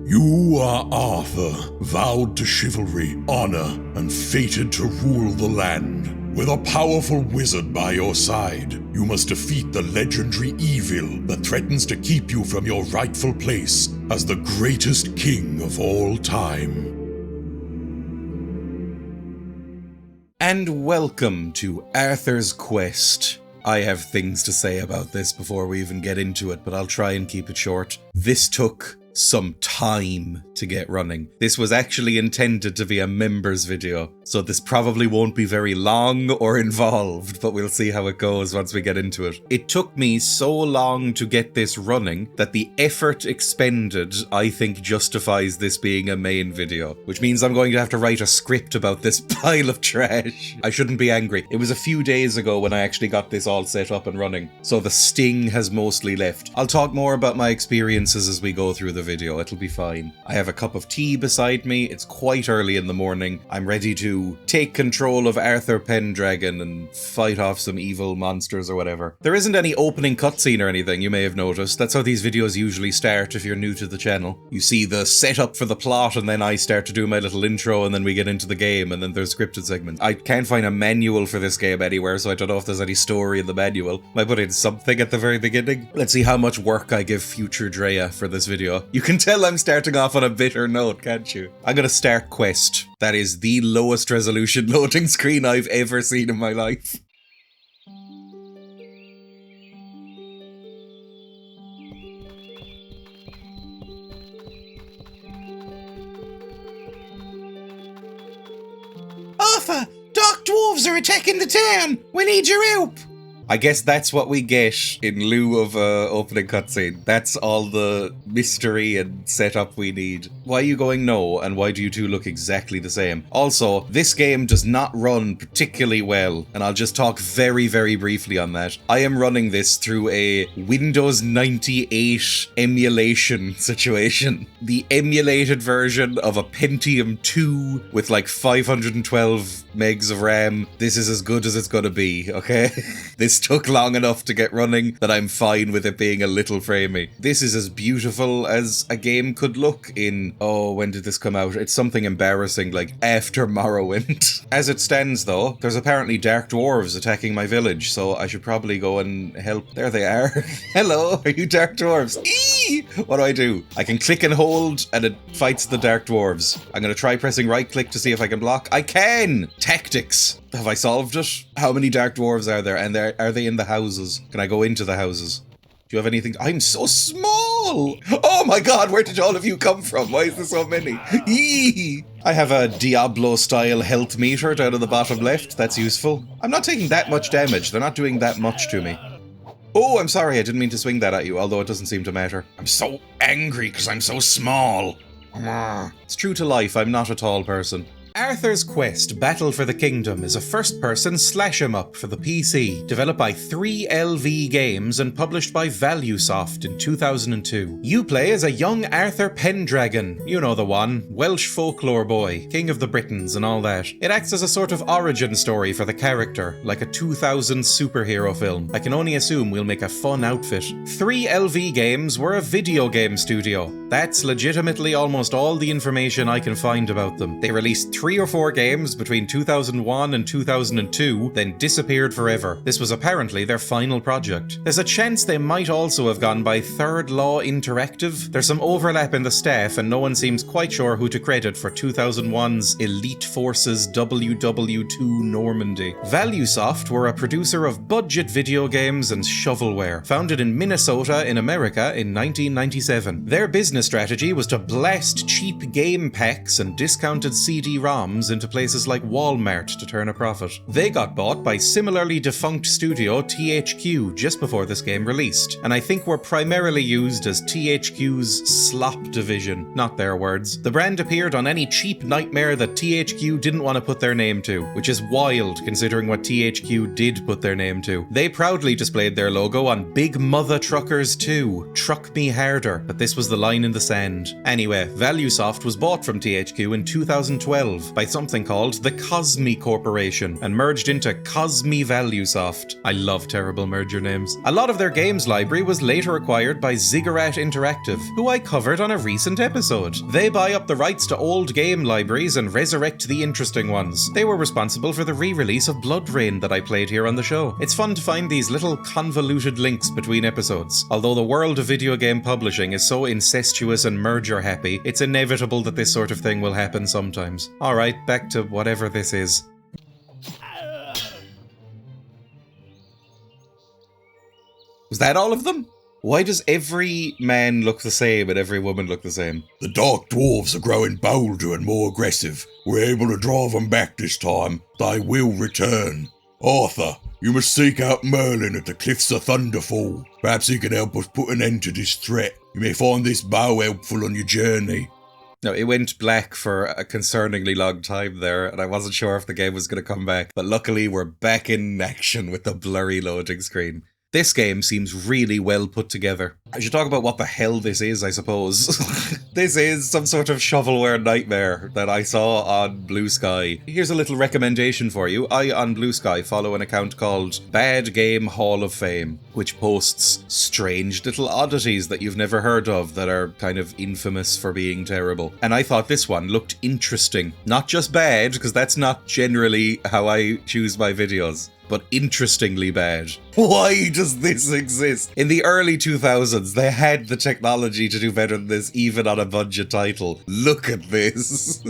You are Arthur, vowed to chivalry, honor, and fated to rule the land. With a powerful wizard by your side, you must defeat the legendary evil that threatens to keep you from your rightful place as the greatest king of all time. And welcome to Arthur's Quest. I have things to say about this before we even get into it, but I'll try and keep it short. This took some time to get running. This was actually intended to be a members video, so this probably won't be very long or involved, but we'll see how it goes once we get into it. It took me so long to get this running that the effort expended, I think, justifies this being a main video, which means I'm going to have to write a script about this pile of trash. I shouldn't be angry. It was a few days ago when I actually got this all set up and running, so the sting has mostly left. I'll talk more about my experiences as we go through the video. It'll be fine. I have a cup of tea beside me. It's quite early in the morning. I'm ready to take control of Arthur Pendragon and fight off some evil monsters or whatever. There isn't any opening cutscene or anything, you may have noticed. That's how these videos usually start if you're new to the channel. You see the setup for the plot and then I start to do my little intro and then we get into the game and then there's scripted segments. I can't find a manual for this game anywhere, so I don't know if there's any story in the manual. Might put in something at the very beginning. Let's see how much work I give future Dreya for this video. You can tell I'm starting off on a bitter note, can't you? I'm gonna start Quest. That is the lowest resolution loading screen I've ever seen in my life. Arthur! Dark dwarves are attacking the town! We need your help! I guess that's what we get in lieu of opening cutscene. That's all the mystery and setup we need. Why are you going no, and why do you two look exactly the same? Also, this game does not run particularly well, and I'll just talk very, very briefly on that. I am running this through a Windows 98 emulation situation. The emulated version of a Pentium 2 with like 512 megs of RAM. This is as good as it's gonna be, okay? This took long enough to get running that I'm fine with it being a little framey. This is as beautiful as a game could look in, oh, when did this come out? It's something embarrassing, like after Morrowind. As it stands though, there's apparently dark dwarves attacking my village, so I should probably go and help. There they are. Hello, are you dark dwarves? Eee! What do? I can click and hold and it fights the dark dwarves. I'm gonna try pressing right click to see if I can block. I can! Tactics. Have I solved it? How many dark dwarves are there? And are they in the houses? Can I go into the houses? Do you have anything? I'm so small! Oh my god, where did all of you come from? Why is there so many? Eee! I have a Diablo-style health meter down at the bottom left. That's useful. I'm not taking that much damage. They're not doing that much to me. Oh, I'm sorry. I didn't mean to swing that at you, although it doesn't seem to matter. I'm so angry because I'm so small. It's true to life. I'm not a tall person. Arthur's Quest Battle for the Kingdom is a first-person slash-em-up for the PC, developed by 3LV Games and published by ValueSoft in 2002. You play as a young Arthur Pendragon, you know the one, Welsh folklore boy, king of the Britons and all that. It acts as a sort of origin story for the character, like a 2000s superhero film. I can only assume we'll make a fun outfit. 3LV Games were a video game studio. That's legitimately almost all the information I can find about them. They released 3 or 4 games between 2001 and 2002, then disappeared forever. This was apparently their final project. There's a chance they might also have gone by Third Law Interactive. There's some overlap in the staff and no one seems quite sure who to credit for 2001's Elite Forces WW2 Normandy. ValueSoft were a producer of budget video games and shovelware, founded in Minnesota in America in 1997. Their business strategy was to blast cheap game packs and discounted CD-ROMs into places like Walmart to turn a profit. They got bought by similarly defunct studio THQ just before this game released, and I think were primarily used as THQ's slop division, not their words. The brand appeared on any cheap nightmare that THQ didn't want to put their name to, which is wild considering what THQ did put their name to. They proudly displayed their logo on Big Mother Truckers 2, Truck Me Harder, but this was the line in the sand. Anyway, ValueSoft was bought from THQ in 2012, 2012 by something called the Cosmi Corporation and merged into Cosmi ValueSoft. I love terrible merger names. A lot of their games library was later acquired by Ziggurat Interactive, who I covered on a recent episode. They buy up the rights to old game libraries and resurrect the interesting ones. They were responsible for the re-release of Blood Rain that I played here on the show. It's fun to find these little convoluted links between episodes. Although the world of video game publishing is so incestuous and merger happy, it's inevitable that this sort of thing will happen sometimes. Alright, back to whatever this is. Was that all of them? Why does every man look the same and every woman look the same? The dark dwarves are growing bolder and more aggressive. We're able to drive them back this time. They will return. Arthur, you must seek out Merlin at the Cliffs of Thunderfall. Perhaps he can help us put an end to this threat. You may find this bow helpful on your journey. No, it went black for a concerningly long time there, and I wasn't sure if the game was going to come back. But luckily, we're back in action with the blurry loading screen. This game seems really well put together. I should talk about what the hell this is, I suppose. This is some sort of shovelware nightmare that I saw on Blue Sky. Here's a little recommendation for you. I, on Blue Sky, follow an account called Bad Game Hall of Fame, which posts strange little oddities that you've never heard of that are kind of infamous for being terrible. And I thought this one looked interesting. Not just bad, because that's not generally how I choose my videos, but interestingly bad. Why does this exist? In the early 2000s, they had the technology to do better than this, even on a budget title. Look at this.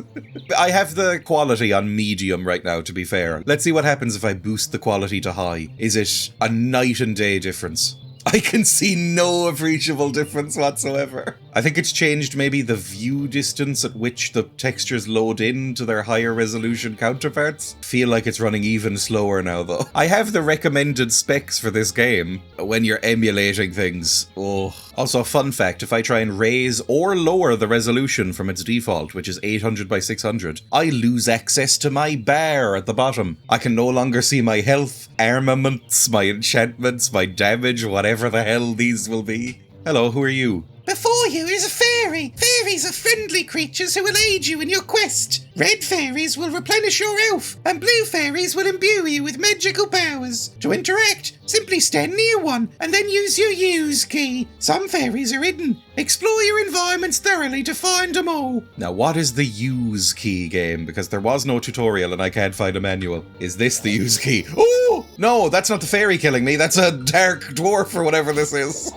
I have the quality on medium right now, to be fair. Let's see what happens if I boost the quality to high. Is it a night and day difference? I can see no appreciable difference whatsoever. I think it's changed maybe the view distance at which the textures load in to their higher resolution counterparts. Feel like it's running even slower now though. I have the recommended specs for this game when you're emulating things. Oh. Also, fun fact, if I try and raise or lower the resolution from its default, which is 800 by 600, I lose access to my bar at the bottom. I can no longer see my health, armaments, my enchantments, my damage, whatever the hell these will be. Hello, who are you? Before you is a fairy. Fairies are friendly creatures who will aid you in your quest. Red fairies will replenish your health, and blue fairies will imbue you with magical powers. To interact, simply stand near one, and then use your use key. Some fairies are hidden. Explore your environments thoroughly to find them all. Now, what is the use key game? Because there was no tutorial and I can't find a manual. Is this the use key? Oh! No, that's not the fairy killing me. That's a dark dwarf or whatever this is.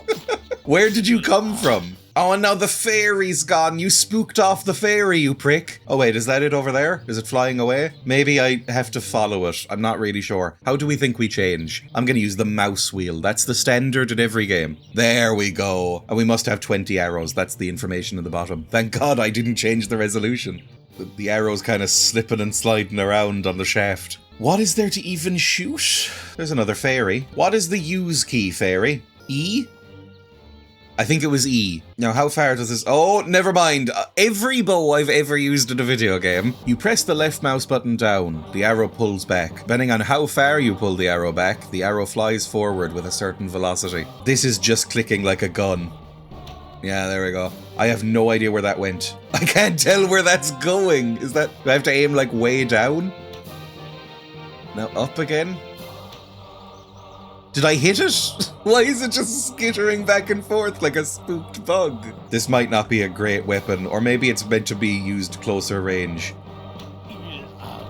Where did you come from? Oh, and now the fairy's gone. You spooked off the fairy, you prick. Oh wait, is that it over there? Is it flying away? Maybe I have to follow it. I'm not really sure. How do we think we change? I'm gonna use the mouse wheel. That's the standard in every game. There we go. And we must have 20 arrows. That's the information at the bottom. Thank God I didn't change the resolution. The arrow's kind of slipping and sliding around on the shaft. What is there to even shoot? There's another fairy. What is the use key, fairy? E? I think it was E. Now, how far does this... Oh, never mind. Every bow I've ever used in a video game, you press the left mouse button down, the arrow pulls back. Depending on how far you pull the arrow back, the arrow flies forward with a certain velocity. This is just clicking like a gun. Yeah, there we go. I have no idea where that went. I can't tell where that's going. Is that... Do I have to aim, like, way down? Now, up again? Did I hit it? Why is it just skittering back and forth like a spooked bug? This might not be a great weapon, or maybe it's meant to be used closer range.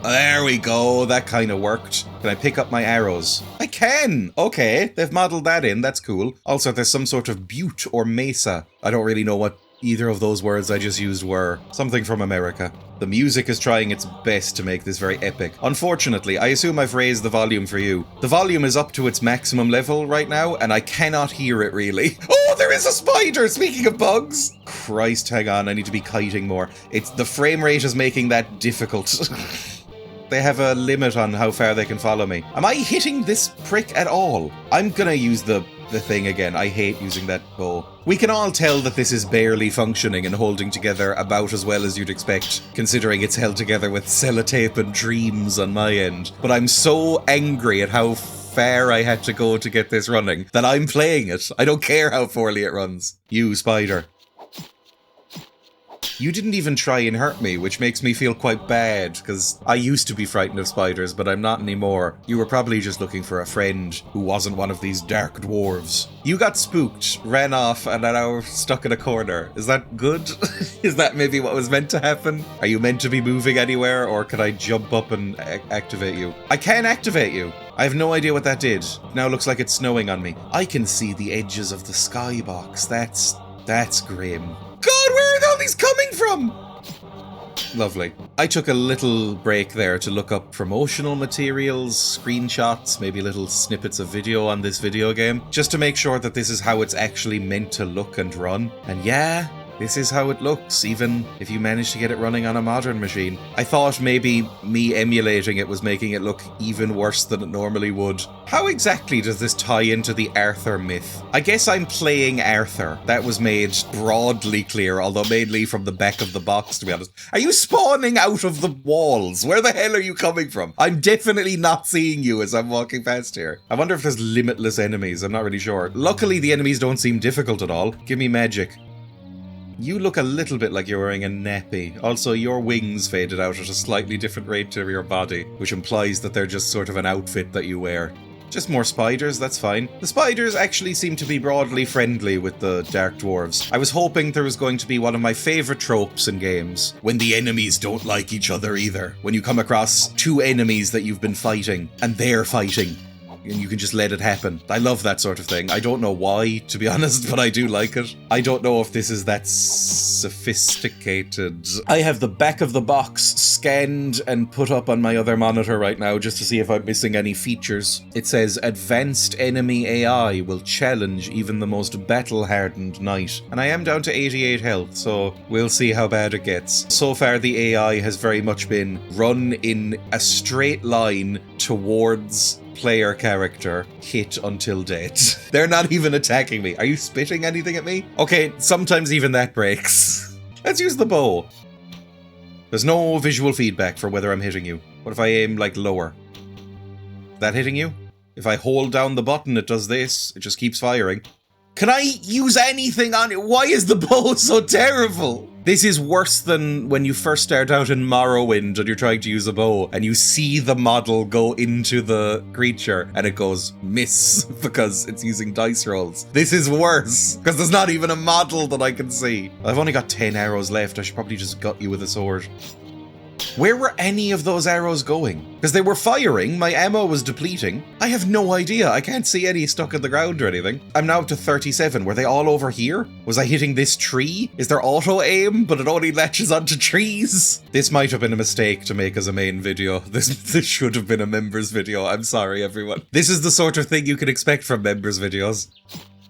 There we go, that kind of worked. Can I pick up my arrows? I can! Okay, they've modeled that in, that's cool. Also, there's some sort of butte or mesa. I don't really know what either of those words I just used were. Something from America. The music is trying its best to make this very epic. Unfortunately, I assume I've raised the volume for you. The volume is up to its maximum level right now, and I cannot hear it really. Oh, there is a spider! Speaking of bugs! Christ, hang on, I need to be kiting more. The frame rate is making that difficult. They have a limit on how far they can follow me. Am I hitting this prick at all? I'm gonna use the thing again. I hate using that bow. We can all tell that this is barely functioning and holding together about as well as you'd expect, considering it's held together with sellotape and dreams on my end. But I'm so angry at how far I had to go to get this running that I'm playing it. I don't care how poorly it runs. You, spider. You didn't even try and hurt me, which makes me feel quite bad, because I used to be frightened of spiders, but I'm not anymore. You were probably just looking for a friend who wasn't one of these dark dwarves. You got spooked, ran off, and are now stuck in a corner. Is that good? Is that maybe what was meant to happen? Are you meant to be moving anywhere, or can I jump up and activate you? I can activate you! I have no idea what that did. Now looks like it's snowing on me. I can see the edges of the skybox. That's grim. God, where are all these coming from? Lovely. I took a little break there to look up promotional materials, screenshots, maybe little snippets of video on this video game, just to make sure that this is how it's actually meant to look and run. And yeah, this is how it looks, even if you manage to get it running on a modern machine. I thought maybe me emulating it was making it look even worse than it normally would. How exactly does this tie into the Arthur myth? I guess I'm playing Arthur. That was made broadly clear, although mainly from the back of the box, to be honest. Are you spawning out of the walls? Where the hell are you coming from? I'm definitely not seeing you as I'm walking past here. I wonder if there's limitless enemies. I'm not really sure. Luckily, the enemies don't seem difficult at all. Give me magic. You look a little bit like you're wearing a nappy. Also, your wings faded out at a slightly different rate to your body, which implies that they're just sort of an outfit that you wear. Just more spiders, that's fine. The spiders actually seem to be broadly friendly with the dark dwarves. I was hoping there was going to be one of my favourite tropes in games, when the enemies don't like each other either. When you come across two enemies that you've been fighting, and they're fighting, and you can just let it happen. I love that sort of thing. I don't know why, to be honest, but I do like it. I don't know if this is that sophisticated. I have the back of the box scanned and put up on my other monitor right now just to see if I'm missing any features. It says, advanced enemy AI will challenge even the most battle-hardened knight. And I am down to 88 health, so we'll see how bad it gets. So far, the AI has very much been run in a straight line towards player character, hit until dead. They're not even attacking me. Are you spitting anything at me? Okay, sometimes even that breaks. Let's use the bow. There's no visual feedback for whether I'm hitting you. What if I aim, like, lower? That hitting you? If I hold down the button, it does this. It just keeps firing. Can I use anything on it? Why is the bow so terrible? This is worse than when you first start out in Morrowind and you're trying to use a bow and you see the model go into the creature and it goes miss because it's using dice rolls. This is worse because there's not even a model that I can see. I've only got 10 arrows left. I should probably just gut you with a sword. Where were any of those arrows going? Because they were firing, my ammo was depleting. I have no idea, I can't see any stuck in the ground or anything. I'm now up to 37, were they all over here? Was I hitting this tree? Is there auto aim, but it only latches onto trees? This might have been a mistake to make as a main video. This should have been a members video, I'm sorry everyone. This is the sort of thing you can expect from members videos.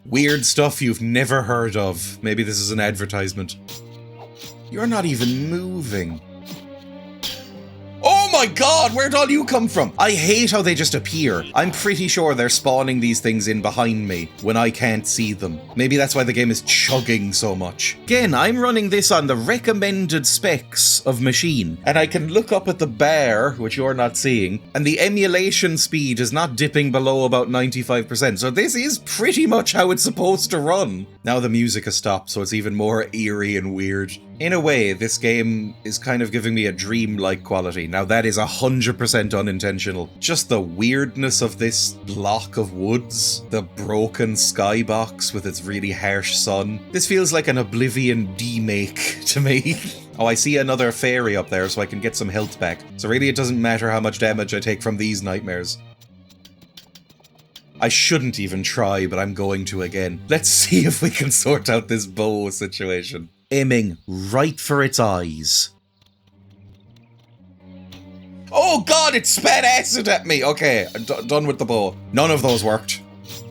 Weird stuff you've never heard of. Maybe this is an advertisement. You're not even moving. Oh my god, where'd all you come from? I hate how they just appear. I'm pretty sure they're spawning these things in behind me when I can't see them. Maybe that's why the game is chugging so much. Again, I'm running this on the recommended specs of machine, and I can look up at the bar, which you're not seeing, and the emulation speed is not dipping below about 95%, so this is pretty much how it's supposed to run. Now the music has stopped, so it's even more eerie and weird. In a way, this game is kind of giving me a dream-like quality. Now that is 100% unintentional. Just the weirdness of this block of woods, the broken skybox with its really harsh sun. This feels like an Oblivion demake to me. Oh, I see another fairy up there so I can get some health back. So really it doesn't matter how much damage I take from these nightmares. I shouldn't even try, but I'm going to again. Let's see if we can sort out this bow situation. Aiming right for its eyes. Oh god, it spat acid at me! Okay, I'm done with the bow. None of those worked.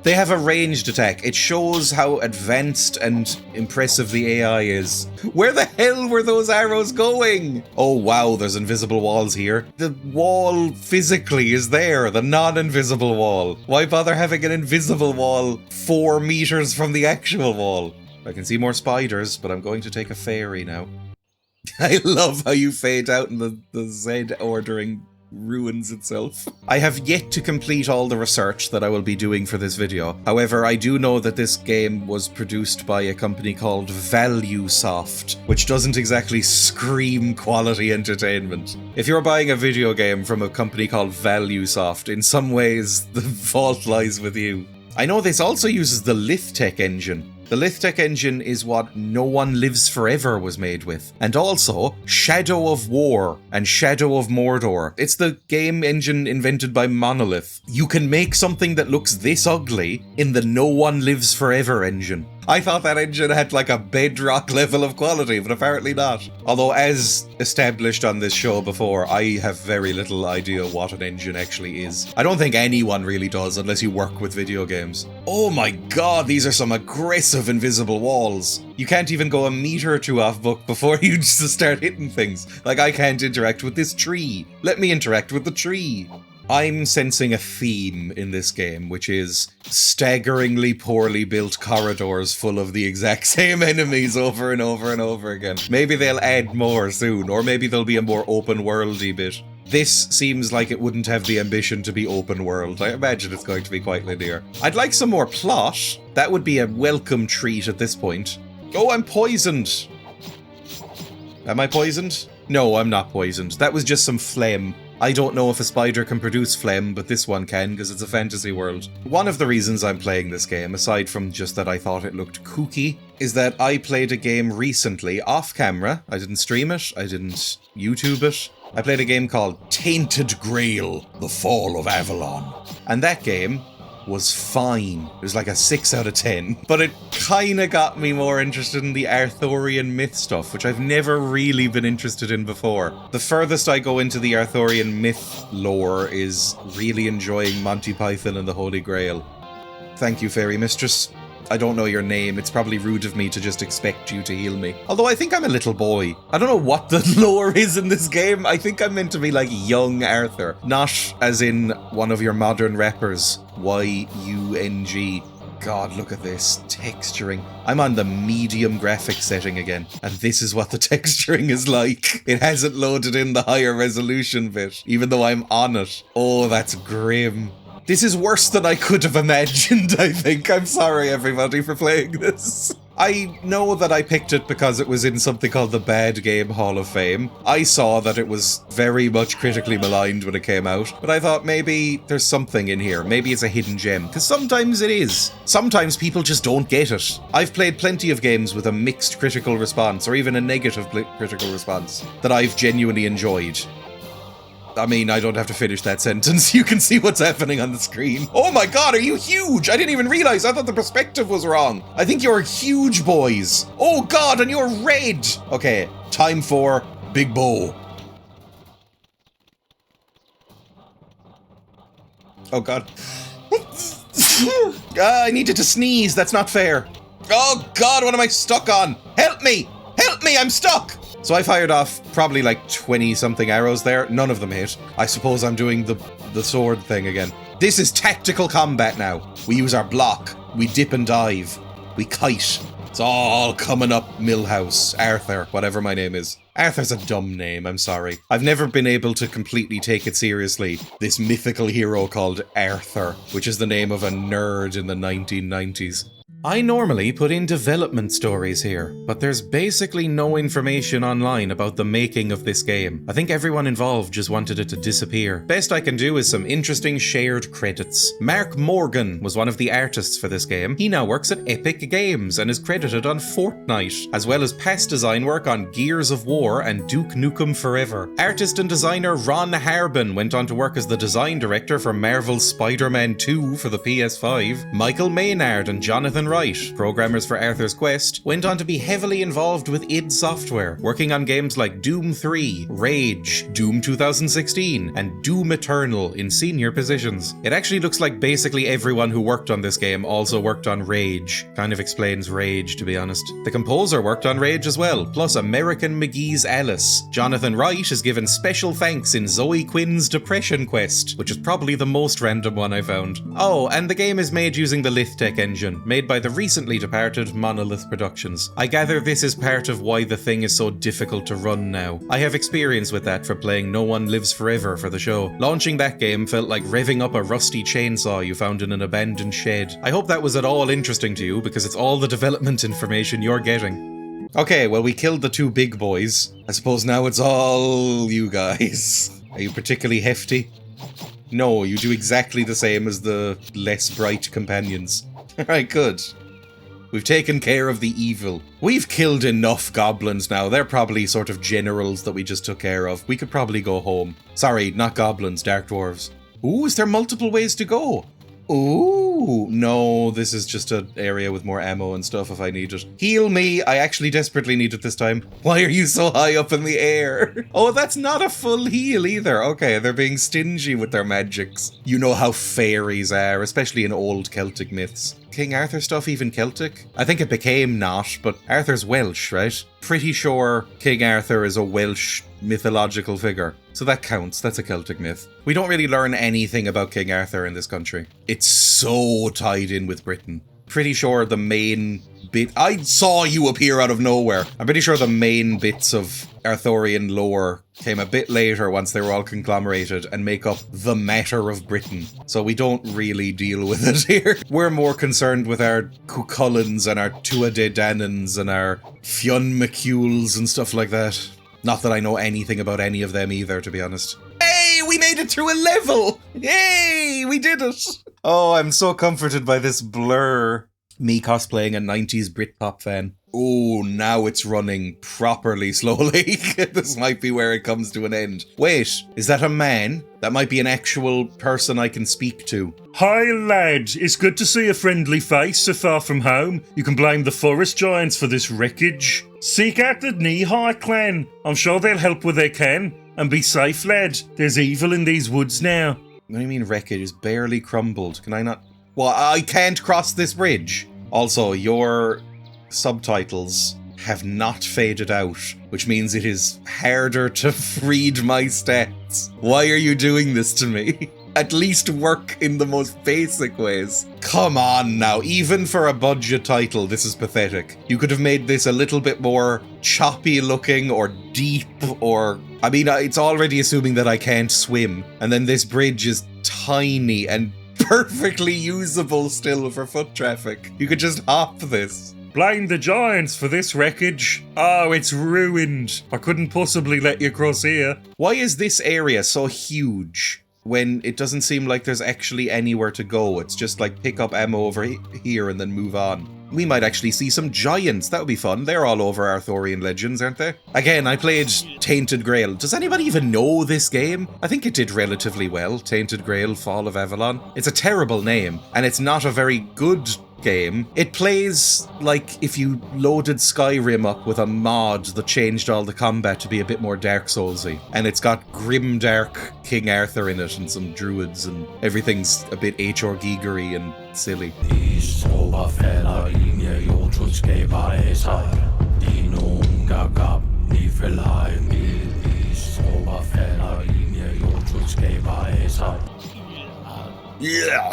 They have a ranged attack. It shows how advanced and impressive the AI is. Where the hell were those arrows going? Oh wow, there's invisible walls here. The wall physically is there, the non-invisible wall. Why bother having an invisible wall 4 meters from the actual wall? I can see more spiders, but I'm going to take a fairy now. I love how you fade out in the Z ordering ruins itself. I have yet to complete all the research that I will be doing for this video. However, I do know that this game was produced by a company called ValueSoft, which doesn't exactly scream quality entertainment. If you're buying a video game from a company called ValueSoft, in some ways the fault lies with you. I know this also uses the Lithtech engine. The Lithtech engine is what No One Lives Forever was made with. And also, Shadow of War and Shadow of Mordor. It's the game engine invented by Monolith. You can make something that looks this ugly in the No One Lives Forever engine. I thought that engine had like a bedrock level of quality, but apparently not. Although, as established on this show before, I have very little idea what an engine actually is. I don't think anyone really does unless you work with video games. Oh my god, these are some aggressive invisible walls. You can't even go a meter or two off book before you just start hitting things. Like, I can't interact with this tree. Let me interact with the tree. I'm sensing a theme in this game, which is staggeringly poorly built corridors full of the exact same enemies over and over and over again. Maybe they'll add more soon, or maybe there'll be a more open-worldy bit. This seems like it wouldn't have the ambition to be open world. I imagine it's going to be quite linear. I'd like some more plot. That would be a welcome treat at this point. Oh, I'm poisoned. Am I poisoned? No, I'm not poisoned. That was just some phlegm. I don't know if a spider can produce phlegm, but this one can because it's a fantasy world. One of the reasons I'm playing this game, aside from just that I thought it looked kooky, is that I played a game recently off camera. I didn't stream it. I didn't YouTube it. I played a game called Tainted Grail, The Fall of Avalon. And that game was fine. It was like a 6 out of 10. But it kinda got me more interested in the Arthurian myth stuff, which I've never really been interested in before. The furthest I go into the Arthurian myth lore is really enjoying Monty Python and the Holy Grail. Thank you, Fairy Mistress. I don't know your name. It's probably rude of me to just expect you to heal me. Although I think I'm a little boy. I don't know what the lore is in this game. I think I'm meant to be like young Arthur. Not as in one of your modern rappers. Y-U-N-G. God, look at this. Texturing. I'm on the medium graphics setting again. And this is what the texturing is like. It hasn't loaded in the higher resolution bit, even though I'm on it. Oh, that's grim. This is worse than I could have imagined, I think. I'm sorry, everybody, for playing this. I know that I picked it because it was in something called the Bad Game Hall of Fame. I saw that it was very much critically maligned when it came out, but I thought maybe there's something in here. Maybe it's a hidden gem, because sometimes it is. Sometimes people just don't get it. I've played plenty of games with a mixed critical response, or even a negative critical response, that I've genuinely enjoyed. I mean, I don't have to finish that sentence. You can see what's happening on the screen. Oh my god, are you huge? I didn't even realize. I thought the perspective was wrong. I think you're huge, boys. Oh god, and you're red. Okay, time for Big Bow. Oh god. I needed to sneeze. That's not fair. Oh god, what am I stuck on? Help me! Help me, I'm stuck! So I fired off probably like 20-something arrows there. None of them hit. I suppose I'm doing the sword thing again. This is tactical combat now. We use our block. We dip and dive. We kite. It's all coming up Millhouse. Arthur, whatever my name is. Arthur's a dumb name, I'm sorry. I've never been able to completely take it seriously. This mythical hero called Arthur, which is the name of a nerd in the 1990s. I normally put in development stories here, but there's basically no information online about the making of this game. I think everyone involved just wanted it to disappear. Best I can do is some interesting shared credits. Mark Morgan was one of the artists for this game. He now works at Epic Games and is credited on Fortnite, as well as past design work on Gears of War and Duke Nukem Forever. Artist and designer Ron Harbin went on to work as the design director for Marvel's Spider-Man 2 for the PS5. Michael Maynard and Jonathan Wright, programmers for Arthur's Quest, went on to be heavily involved with id Software, working on games like Doom 3, Rage, Doom 2016, and Doom Eternal in senior positions. It actually looks like basically everyone who worked on this game also worked on Rage. Kind of explains Rage, to be honest. The composer worked on Rage as well, plus American McGee's Alice. Jonathan Wright is given special thanks in Zoe Quinn's Depression Quest, which is probably the most random one I found. Oh, and the game is made using the Lithtech engine, made by the recently departed Monolith Productions. I gather this is part of why the thing is so difficult to run now. I have experience with that for playing No One Lives Forever for the show. Launching that game felt like revving up a rusty chainsaw you found in an abandoned shed. I hope that was at all interesting to you, because it's all the development information you're getting. Okay, well, we killed the two big boys. I suppose now it's all you guys. Are you particularly hefty? No, you do exactly the same as the less bright companions. Alright, good. We've taken care of the evil. We've killed enough goblins now. They're probably sort of generals that we just took care of. We could probably go home. Sorry, not goblins, dark dwarves. Ooh, is there multiple ways to go? Ooh, no, this is just an area with more ammo and stuff if I need it. Heal me, I actually desperately need it this time. Why are you so high up in the air? Oh, that's not a full heal either. Okay, they're being stingy with their magics. You know how fairies are, especially in old Celtic myths. King Arthur stuff even Celtic? I think it became not, but Arthur's Welsh, right? Pretty sure King Arthur is a Welsh mythological figure. So that counts, that's a Celtic myth. We don't really learn anything about King Arthur in this country. It's so tied in with Britain. Pretty sure the main bit... I saw you appear out of nowhere. I'm pretty sure the main bits of Arthurian lore came a bit later once they were all conglomerated and make up the matter of Britain. So we don't really deal with it here. We're more concerned with our Cucullins and our Tuatha Danans and our Fionn McCules and stuff like that. Not that I know anything about any of them either, to be honest. Hey, we made it through a level! Yay, we did it! Oh, I'm so comforted by this blur. Me cosplaying a 90s Britpop fan. Oh, now it's running properly slowly. This might be where it comes to an end. Wait, is that a man? That might be an actual person I can speak to. Hi lad, it's good to see a friendly face so far from home. You can blame the forest giants for this wreckage. Seek out the Knee-High clan. I'm sure they'll help where they can. And be safe, lad. There's evil in these woods now. What do you mean wreckage is barely crumbled? Can I not... Well, I can't cross this bridge. Also, your subtitles have not faded out, which means it is harder to read my stats. Why are you doing this to me? At least work in the most basic ways. Come on now, even for a budget title, this is pathetic. You could have made this a little bit more choppy looking or deep or... I mean, it's already assuming that I can't swim, and then this bridge is tiny and perfectly usable still for foot traffic. You could just hop this. Blame the giants for this wreckage. Oh, it's ruined. I couldn't possibly let you cross here. Why is this area so huge when it doesn't seem like there's actually anywhere to go? It's just like pick up ammo over here and then move on. We might actually see some giants. That would be fun. They're all over Arthurian legends, aren't they? Again, I played Tainted Grail. Does anybody even know this game? I think it did relatively well. Tainted Grail, Fall of Avalon. It's a terrible name, and it's not a very good game. It plays like if you loaded Skyrim up with a mod that changed all the combat to be a bit more Dark Soulsy. And it's got grimdark King Arthur in it and some druids, and everything's a bit H.R. Gigery and silly. Yeah.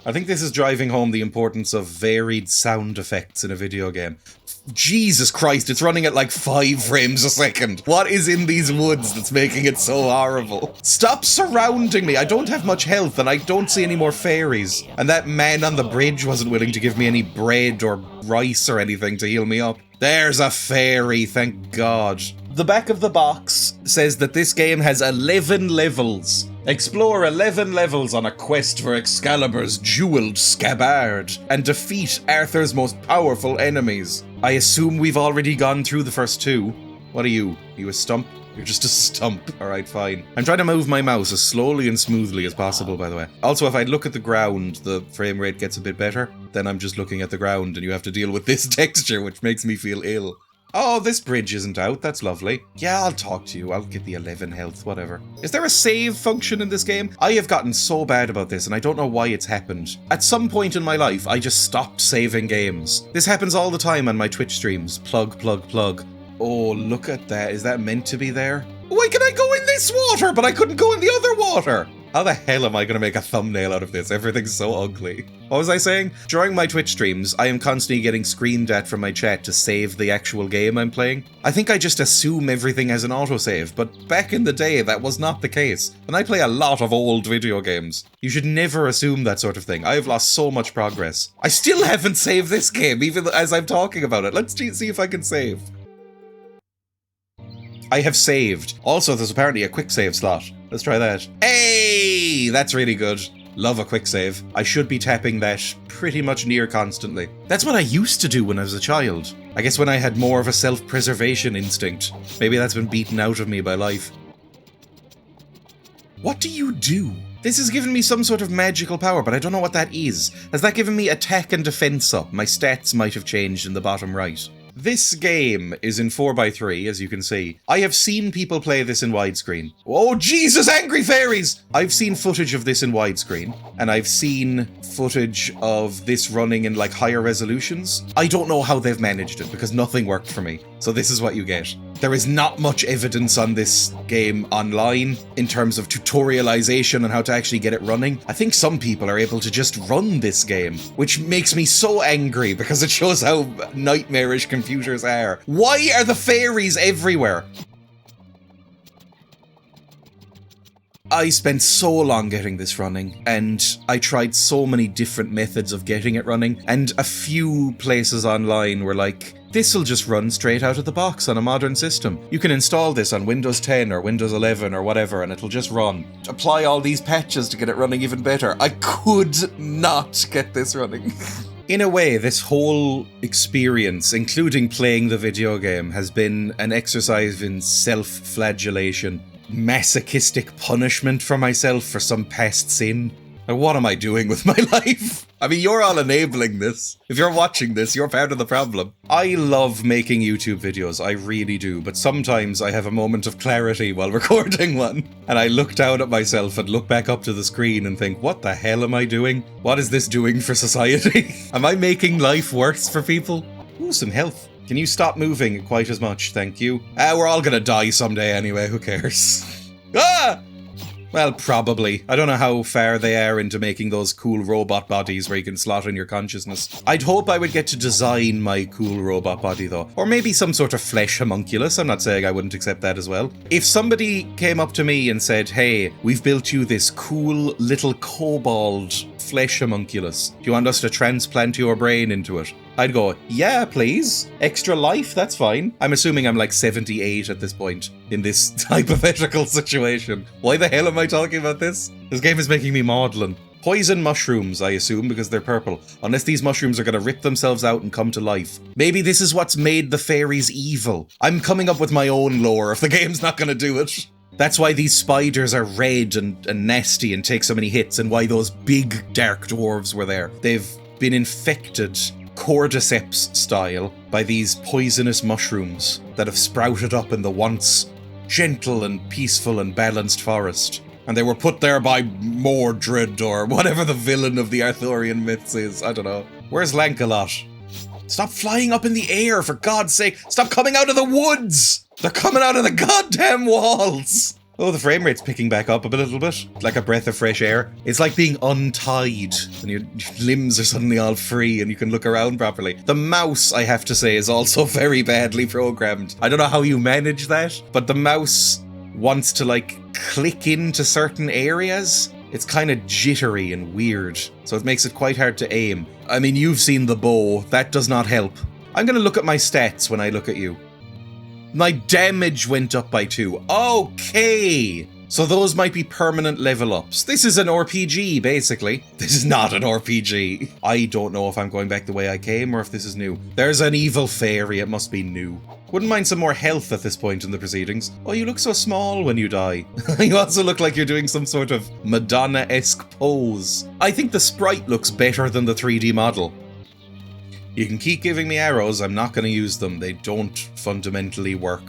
I think this is driving home the importance of varied sound effects in a video game. Jesus Christ, it's running at like 5 frames a second. What is in these woods that's making it so horrible? Stop surrounding me. I don't have much health and I don't see any more fairies. And that man on the bridge wasn't willing to give me any bread or rice or anything to heal me up. There's a fairy, thank God. The back of the box says that this game has 11 levels. Explore 11 levels on a quest for Excalibur's jeweled scabbard and defeat Arthur's most powerful enemies. I assume we've already gone through the first 2. What are you? Are you a stump? You're just a stump. Alright, fine. I'm trying to move my mouse as slowly and smoothly as possible, by the way. Also, if I look at the ground, the frame rate gets a bit better. Then I'm just looking at the ground and you have to deal with this texture, which makes me feel ill. Oh, this bridge isn't out. That's lovely. Yeah, I'll talk to you. I'll get the 11 health, whatever. Is there a save function in this game? I have gotten so bad about this and I don't know why it's happened. At some point in my life, I just stopped saving games. This happens all the time on my Twitch streams. Plug, plug, plug. Oh, look at that. Is that meant to be there? Why can I go in this water, but I couldn't go in the other water? How the hell am I going to make a thumbnail out of this? Everything's so ugly. What was I saying? During my Twitch streams, I am constantly getting screamed at from my chat to save the actual game I'm playing. I think I just assume everything has an autosave, but back in the day, that was not the case. And I play a lot of old video games. You should never assume that sort of thing. I have lost so much progress. I still haven't saved this game, even as I'm talking about it. Let's see if I can save. I have saved. Also, there's apparently a quick save slot. Let's try that. Hey! That's really good. Love a quick save. I should be tapping that pretty much near constantly. That's what I used to do when I was a child. I guess when I had more of a self-preservation instinct. Maybe that's been beaten out of me by life. What do you do? This has given me some sort of magical power, but I don't know what that is. Has that given me attack and defense up? My stats might have changed in the bottom right. This game is in 4x3, as you can see. I have seen people play this in widescreen. Oh, Jesus, angry fairies! I've seen footage of this in widescreen, and I've seen footage of this running in, like, higher resolutions. I don't know how they've managed it, because nothing worked for me. So this is what you get. There is not much evidence on this game online in terms of tutorialization on how to actually get it running. I think some people are able to just run this game, which makes me so angry because it shows how nightmarish computers are. Why are the fairies everywhere? I spent so long getting this running, and I tried so many different methods of getting it running, and a few places online were like, this'll just run straight out of the box on a modern system. You can install this on Windows 10 or Windows 11 or whatever, and it'll just run. Apply all these patches to get it running even better. I could not get this running. In a way, this whole experience, including playing the video game, has been an exercise in self-flagellation. Masochistic punishment for myself for some past sin. Now, what am I doing with my life? I mean, you're all enabling this. If you're watching this, you're part of the problem. I love making YouTube videos, I really do, but sometimes I have a moment of clarity while recording one, and I look down at myself and look back up to the screen and think, what the hell am I doing? What is this doing for society? Am I making life worse for people? Ooh, some health. Can you stop moving quite as much? Thank you. We're all gonna die someday anyway, who cares? Ah! Well, probably. I don't know how far they are into making those cool robot bodies where you can slot in your consciousness. I'd hope I would get to design my cool robot body though. Or maybe some sort of flesh homunculus. I'm not saying I wouldn't accept that as well. If somebody came up to me and said, hey, we've built you this cool little kobold flesh homunculus. Do you want us to transplant your brain into it? I'd go, yeah, please. Extra life, that's fine. I'm assuming I'm like 78 at this point in this hypothetical situation. Why the hell am I talking about this? This game is making me maudlin. Poison mushrooms, I assume, because they're purple. Unless these mushrooms are going to rip themselves out and come to life. Maybe this is what's made the fairies evil. I'm coming up with my own lore if the game's not going to do it. That's why these spiders are red and nasty and take so many hits, and why those big dark dwarves were there. They've been infected, cordyceps style, by these poisonous mushrooms that have sprouted up in the once gentle and peaceful and balanced forest. And they were put there by Mordred or whatever the villain of the Arthurian myths is. I don't know. Where's Lancelot? Stop flying up in the air, for God's sake. Stop coming out of the woods. They're coming out of the goddamn walls. Oh, the frame rate's picking back up a little bit, like a breath of fresh air. It's like being untied, and your limbs are suddenly all free and you can look around properly. The mouse, I have to say, is also very badly programmed. I don't know how you manage that, but the mouse wants to, like, click into certain areas. It's kind of jittery and weird, so it makes it quite hard to aim. I mean, you've seen the bow. That does not help. I'm going to look at my stats when I look at you. My damage went up by 2. Okay! So those might be permanent level ups. This is an RPG, basically. This is not an RPG. I don't know if I'm going back the way I came or if this is new. There's an evil fairy, it must be new. Wouldn't mind some more health at this point in the proceedings. Oh, you look so small when you die. You also look like you're doing some sort of Madonna-esque pose. I think the sprite looks better than the 3D model. You can keep giving me arrows, I'm not going to use them. They don't fundamentally work.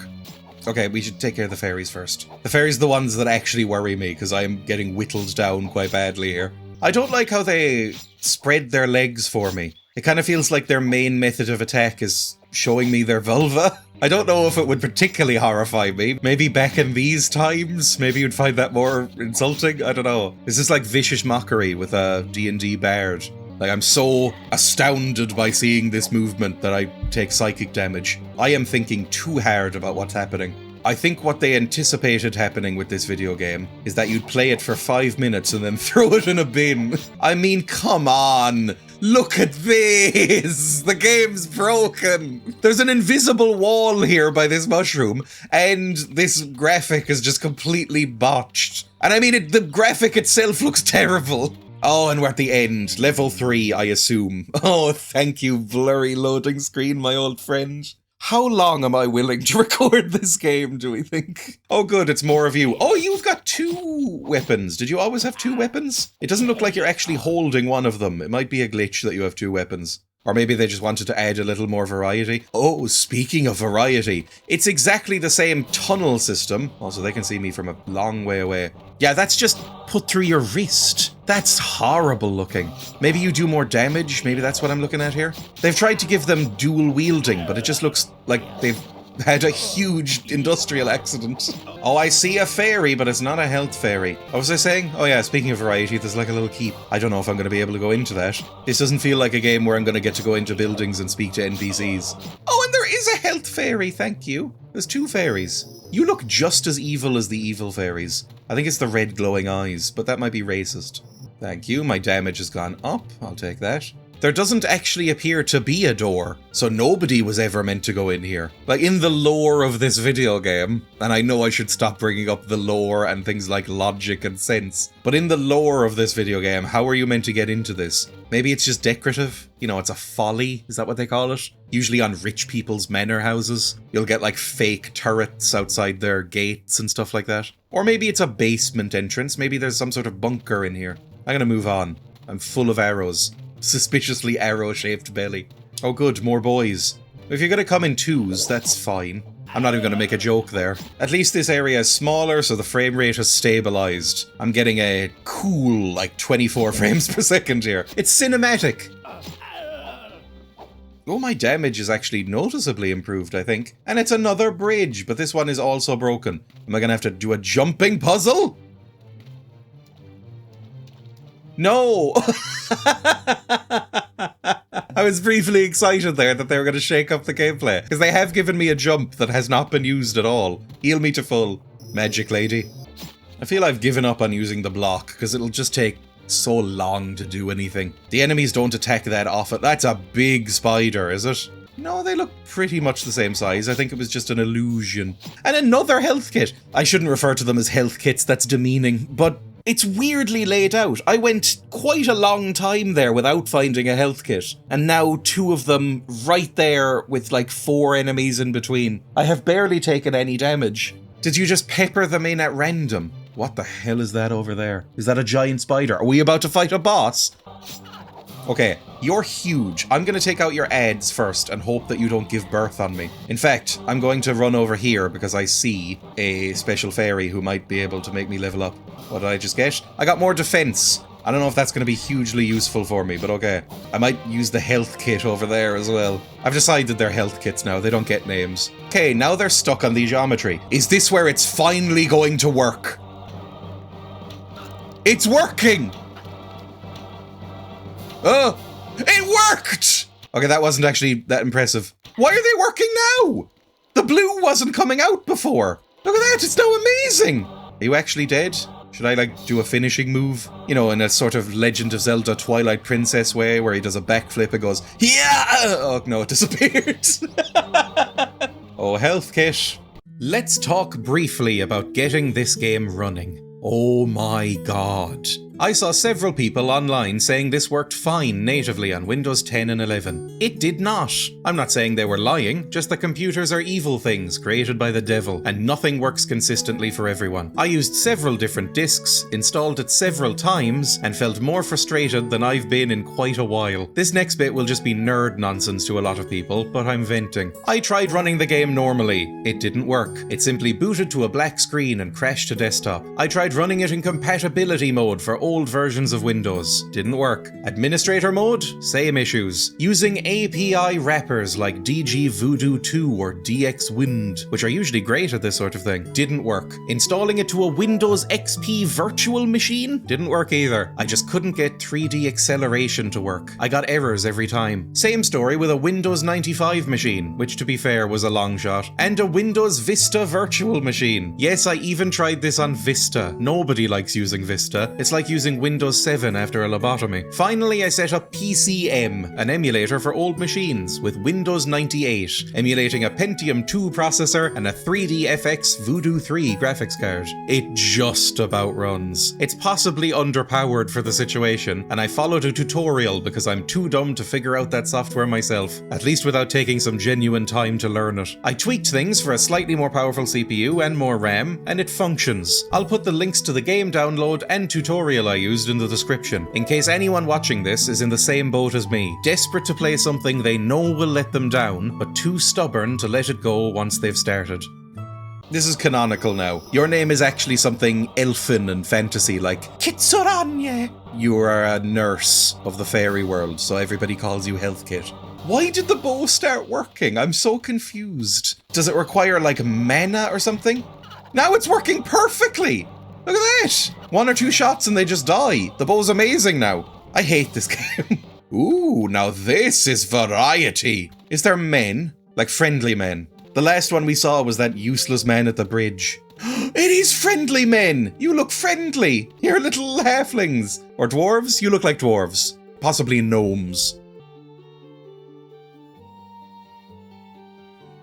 Okay, we should take care of the fairies first. The fairies are the ones that actually worry me, because I am getting whittled down quite badly here. I don't like how they spread their legs for me. It kind of feels like their main method of attack is showing me their vulva. I don't know if it would particularly horrify me. Maybe back in these times, maybe you'd find that more insulting. I don't know. Is this like vicious mockery with a D&D bard? Like, I'm so astounded by seeing this movement that I take psychic damage. I am thinking too hard about what's happening. I think what they anticipated happening with this video game is that you'd play it for 5 minutes and then throw it in a bin. I mean, come on! Look at this! The game's broken! There's an invisible wall here by this mushroom, and this graphic is just completely botched. And I mean, the graphic itself looks terrible. Oh, and we're at the end. Level 3, I assume. Oh, thank you, blurry loading screen, my old friend. How long am I willing to record this game, do we think? Oh good, it's more of you. Oh, you've got 2 weapons. Did you always have 2 weapons? It doesn't look like you're actually holding one of them. It might be a glitch that you have 2 weapons. Or maybe they just wanted to add a little more variety. Oh, speaking of variety, it's exactly the same tunnel system. Also, they can see me from a long way away. Yeah, that's just put through your wrist. That's horrible looking. Maybe you do more damage. Maybe that's what I'm looking at here. They've tried to give them dual wielding, but it just looks like they've had a huge industrial accident. Oh, I see a fairy, but it's not a health fairy. What was I saying? Oh yeah, speaking of variety, there's like a little keep. I don't know if I'm going to be able to go into that. This doesn't feel like a game where I'm going to get to go into buildings and speak to NPCs. Oh, and there is a health fairy, thank you. There's 2 fairies. You look just as evil as the evil fairies. I think it's the red glowing eyes, but that might be racist. Thank you, my damage has gone up. I'll take that. There doesn't actually appear to be a door, so nobody was ever meant to go in here. Like, in the lore of this video game, and I know I should stop bringing up the lore and things like logic and sense, but in the lore of this video game, how are you meant to get into this? Maybe it's just decorative? You know, it's a folly, is that what they call it? Usually on rich people's manor houses, you'll get like fake turrets outside their gates and stuff like that. Or maybe it's a basement entrance, maybe there's some sort of bunker in here. I'm gonna move on. I'm full of arrows. Suspiciously arrow-shaped belly. Oh good, more boys. If you're gonna come in 2s, that's fine. I'm not even gonna make a joke there. At least this area is smaller, so the frame rate has stabilized. I'm getting a cool, like, 24 frames per second here. It's cinematic! Oh, my damage is actually noticeably improved, I think. And it's another bridge, but this one is also broken. Am I gonna have to do a jumping puzzle? No! I was briefly excited there that they were going to shake up the gameplay, because they have given me a jump that has not been used at all. Heal me to full, magic lady. I feel I've given up on using the block, because it'll just take so long to do anything. The enemies don't attack that often. That's a big spider, is it? No, they look pretty much the same size. I think it was just an illusion. And another health kit. I shouldn't refer to them as health kits, that's demeaning, but it's weirdly laid out. I went quite a long time there without finding a health kit, and now 2 of them right there with like 4 enemies in between. I have barely taken any damage. Did you just pepper them in at random? What the hell is that over there? Is that a giant spider? Are we about to fight a boss? Okay, you're huge. I'm gonna take out your ads first and hope that you don't give birth on me. In fact, I'm going to run over here because I see a special fairy who might be able to make me level up. What did I just get? I got more defense. I don't know if that's going to be hugely useful for me, but okay. I might use the health kit over there as well. I've decided they're health kits now. They don't get names. Okay, now they're stuck on the geometry. Is this where it's finally going to work? It's working! Oh, it worked! Okay, that wasn't actually that impressive. Why are they working now? The blue wasn't coming out before. Look at that, it's now amazing. Are you actually dead? Should I, like, do a finishing move? You know, in a sort of Legend of Zelda Twilight Princess way, where he does a backflip and goes, yeah! Oh, no, it disappeared. Oh, health kit. Let's talk briefly about getting this game running. Oh my god. I saw several people online saying this worked fine natively on Windows 10 and 11. It did not. I'm not saying they were lying, just that computers are evil things created by the devil, and nothing works consistently for everyone. I used several different disks, installed it several times, and felt more frustrated than I've been in quite a while. This next bit will just be nerd nonsense to a lot of people, but I'm venting. I tried running the game normally. It didn't work. It simply booted to a black screen and crashed to desktop. I tried running it in compatibility mode for old versions of Windows. Didn't work. Administrator mode? Same issues. Using API wrappers like DG Voodoo 2 or DX Wind, which are usually great at this sort of thing. Didn't work. Installing it to a Windows XP virtual machine? Didn't work either. I just couldn't get 3D acceleration to work. I got errors every time. Same story with a Windows 95 machine, which to be fair was a long shot. And a Windows Vista virtual machine. Yes, I even tried this on Vista. Nobody likes using Vista. It's like using Windows 7 after a lobotomy. Finally, I set up PCM, an emulator for old machines, with Windows 98, emulating a Pentium 2 processor and a 3DFX Voodoo 3 graphics card. It just about runs. It's possibly underpowered for the situation, and I followed a tutorial because I'm too dumb to figure out that software myself, at least without taking some genuine time to learn it. I tweaked things for a slightly more powerful CPU and more RAM, and it functions. I'll put the links to the game download and tutorial I used in the description, in case anyone watching this is in the same boat as me, desperate to play something they know will let them down, but too stubborn to let it go once they've started. This is canonical now. Your name is actually something elfin and fantasy, like Kitsuranya. You are a nurse of the fairy world, so everybody calls you Health Kit. Why did the bow start working? I'm so confused. Does it require like mana or something? Now it's working perfectly! Look at that! 1 or 2 shots and they just die. The bow's amazing now. I hate this game. Ooh, now this is variety. Is there men? Like friendly men? The last one we saw was that useless man at the bridge. It is friendly men! You look friendly! You're little halflings. Or dwarves? You look like dwarves. Possibly gnomes.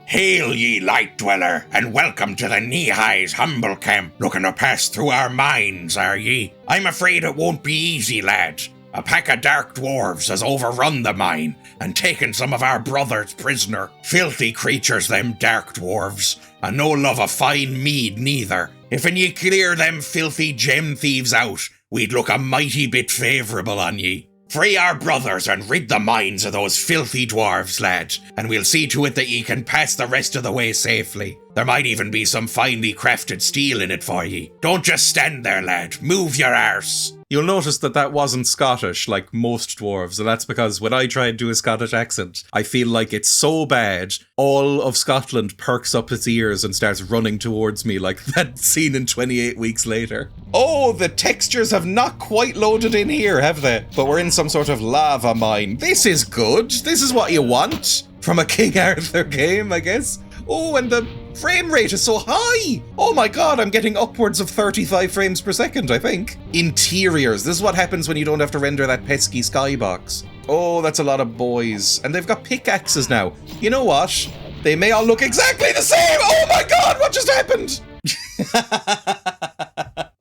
Hail ye, light dweller, and welcome to the Knee-High's humble camp. Looking to pass through our mines, are ye? I'm afraid it won't be easy, lad. A pack of dark dwarves has overrun the mine and taken some of our brothers prisoner. Filthy creatures, them dark dwarves, and no love of fine mead neither. If ye clear them filthy gem thieves out, we'd look a mighty bit favourable on ye. Free our brothers and rid the mines of those filthy dwarves, lad, and we'll see to it that ye can pass the rest of the way safely. There might even be some finely crafted steel in it for ye. Don't just stand there, lad. Move your arse. You'll notice that that wasn't Scottish, like most dwarves, and that's because when I try and do a Scottish accent, I feel like it's so bad, all of Scotland perks up its ears and starts running towards me like that scene in 28 Weeks Later. Oh, the textures have not quite loaded in here, have they? But we're in some sort of lava mine. This is good. This is what you want from a King Arthur game, I guess. Oh, and the frame rate is so high! Oh my god, I'm getting upwards of 35 frames per second, I think. Interiors. This is what happens when you don't have to render that pesky skybox. Oh, that's a lot of boys. And they've got pickaxes now. You know what? They may all look exactly the same! Oh my god, what just happened?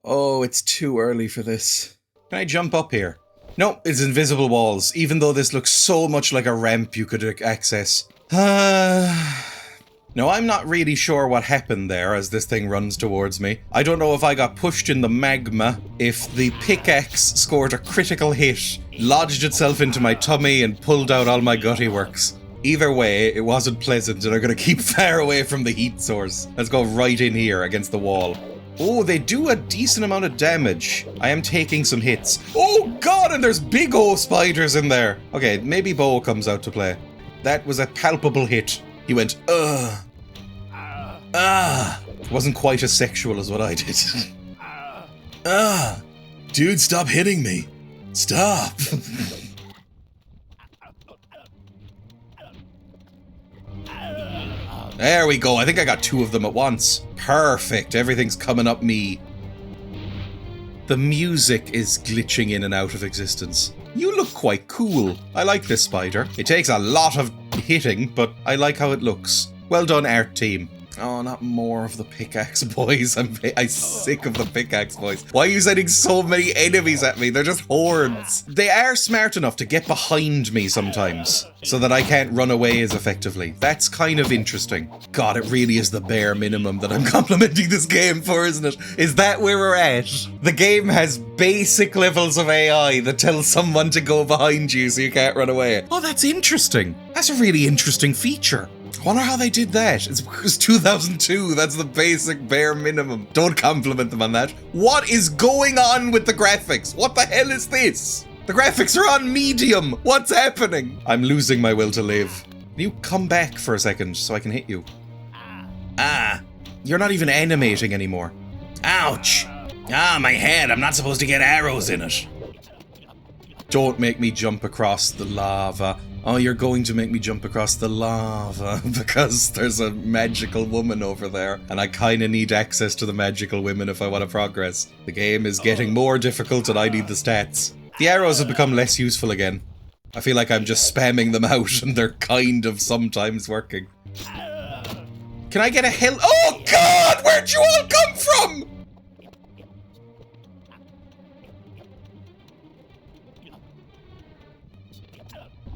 Oh, it's too early for this. Can I jump up here? No, it's invisible walls, even though this looks so much like a ramp you could access. No, I'm not really sure what happened there as this thing runs towards me. I don't know if I got pushed in the magma, if the pickaxe scored a critical hit, lodged itself into my tummy and pulled out all my gutty works. Either way, it wasn't pleasant and I'm gonna keep far away from the heat source. Let's go right in here against the wall. Oh, they do a decent amount of damage. I am taking some hits. Oh god, and there's big ol' spiders in there. Okay, maybe Bo comes out to play. That was a palpable hit. He went, ugh. It wasn't quite as sexual as what I did. Dude, stop hitting me. Stop. There we go. I think I got 2 of them at once. Perfect. Everything's coming up me. The music is glitching in and out of existence. You look quite cool. I like this spider. It takes a lot of hitting, but I like how it looks. Well done, art team. Oh, not more of the pickaxe boys. I'm sick of the pickaxe boys. Why are you sending so many enemies at me? They're just hordes. They are smart enough to get behind me sometimes, so that I can't run away as effectively. That's kind of interesting. God, it really is the bare minimum that I'm complimenting this game for, isn't it? Is that where we're at? The game has basic levels of AI that tell someone to go behind you so you can't run away. Oh, that's interesting. That's a really interesting feature. I wonder how they did that. It was 2002. That's the basic bare minimum. Don't compliment them on that. What is going on with the graphics? What the hell is this? The graphics are on medium. What's happening? I'm losing my will to live. Can you come back for a second so I can hit you? Ah, you're not even animating anymore. Ouch. Ah, my head. I'm not supposed to get arrows in it. Don't make me jump across the lava. Oh, you're going to make me jump across the lava because there's a magical woman over there, and I kinda need access to the magical women if I want to progress. The game is getting more difficult and I need the stats. The arrows have become less useful again. I feel like I'm just spamming them out and they're kind of sometimes working. Can I get a hell- Oh god! Where'd you all come from?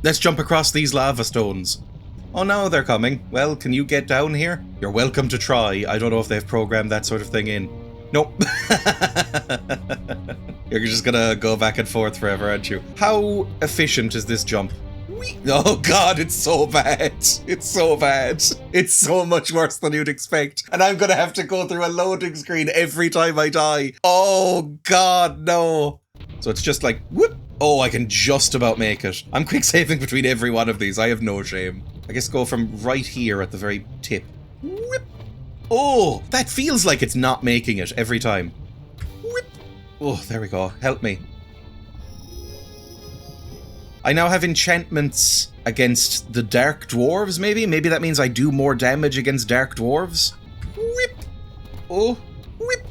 Let's jump across these lava stones. Oh no, they're coming. Well, can you get down here? You're welcome to try. I don't know if they've programmed that sort of thing in. Nope. You're just gonna go back and forth forever, aren't you? How efficient is this jump? Oh god, it's so bad. It's so bad. It's so much worse than you'd expect. And I'm gonna have to go through a loading screen every time I die. Oh god, no. So it's just like, whoop. Oh, I can just about make it. I'm quick saving between every one of these. I have no shame. I guess go from right here at the very tip. Whip. Oh, that feels like it's not making it every time. Whip. Oh, there we go. Help me. I now have enchantments against the dark dwarves, maybe? Maybe that means I do more damage against dark dwarves? Whip. Oh, whip.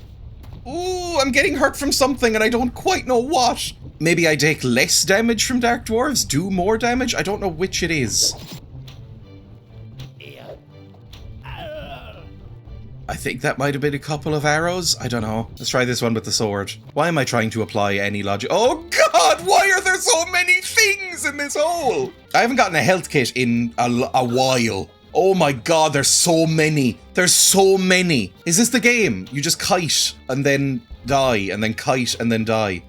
Oh, I'm getting hurt from something and I don't quite know what. Maybe I take less damage from dark dwarves, do more damage? I don't know which it is. I think that might have been a couple of arrows. I don't know. Let's try this one with the sword. Why am I trying to apply any logic? Oh god, why are there so many things in this hole? I haven't gotten a health kit in a while. Oh my god, there's so many. There's so many. Is this the game? You just kite and then die, and then kite and then die.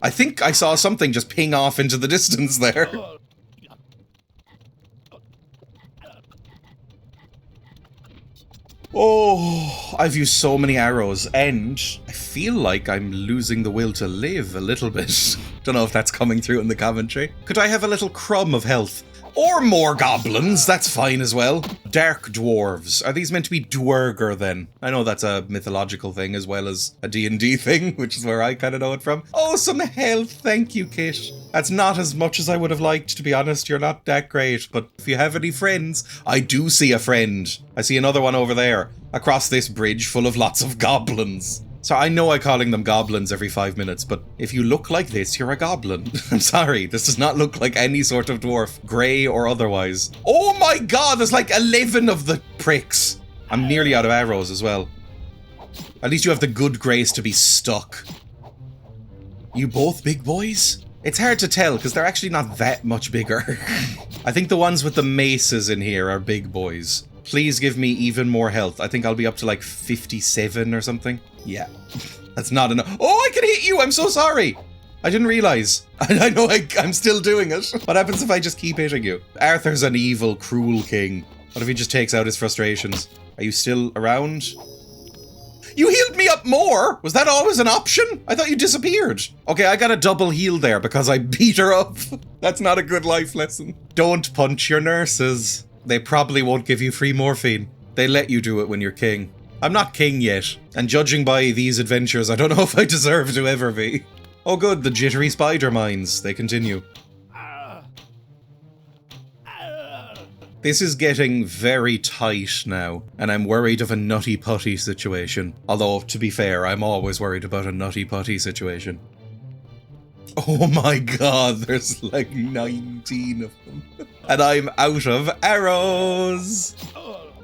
I think I saw something just ping off into the distance there. Oh, I've used so many arrows, and I feel like I'm losing the will to live a little bit. Don't know if that's coming through in the commentary. Could I have a little crumb of health? Or more goblins, that's fine as well. Dark dwarves. Are these meant to be dwerger then? I know that's a mythological thing as well as a D&D thing, which is where I kind of know it from. Oh, some health, thank you, Kit. That's not as much as I would have liked, to be honest. You're not that great, but if you have any friends, I do see a friend. I see another one over there, across this bridge full of lots of goblins. So I know I'm calling them goblins every 5 minutes, but if you look like this, you're a goblin. I'm sorry, this does not look like any sort of dwarf, grey or otherwise. Oh my god, there's like 11 of the pricks. I'm nearly out of arrows as well. At least you have the good grace to be stuck. You both big boys? It's hard to tell, because they're actually not that much bigger. I think the ones with the maces in here are big boys. Please give me even more health. I think I'll be up to like 57 or something. Yeah, that's not enough. Oh, I can hit you! I'm so sorry! I didn't realize. I know I'm still doing it. What happens if I just keep hitting you? Arthur's an evil, cruel king. What if he just takes out his frustrations? Are you still around? You healed me up more! Was that always an option? I thought you disappeared. Okay, I got a double heal there because I beat her up. That's not a good life lesson. Don't punch your nurses. They probably won't give you free morphine. They let you do it when you're king. I'm not king yet, and judging by these adventures, I don't know if I deserve to ever be. Oh good, the jittery spider mines. They continue. This is getting very tight now, and I'm worried of a nutty putty situation. Although, to be fair, I'm always worried about a nutty putty situation. Oh my god, there's like 19 of them. And I'm out of arrows!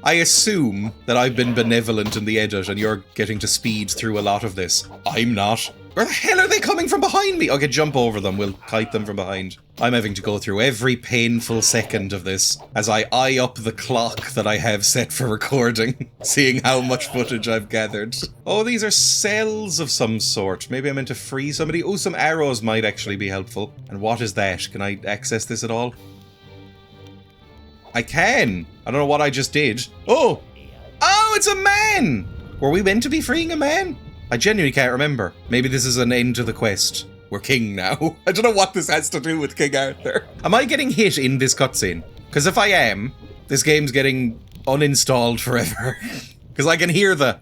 I assume that I've been benevolent in the edit and you're getting to speed through a lot of this. I'm not. Where the hell are they coming from behind me? Okay, jump over them. We'll kite them from behind. I'm having to go through every painful second of this as I eye up the clock that I have set for recording, seeing how much footage I've gathered. Oh, these are cells of some sort. Maybe I'm meant to free somebody. Oh, some arrows might actually be helpful. And what is that? Can I access this at all? I can. I don't know what I just did. Oh! Oh, it's a man! Were we meant to be freeing a man? I genuinely can't remember. Maybe this is an end to the quest. We're king now. I don't know what this has to do with King Arthur. Am I getting hit in this cutscene? Because if I am, this game's getting uninstalled forever. Because I can hear the...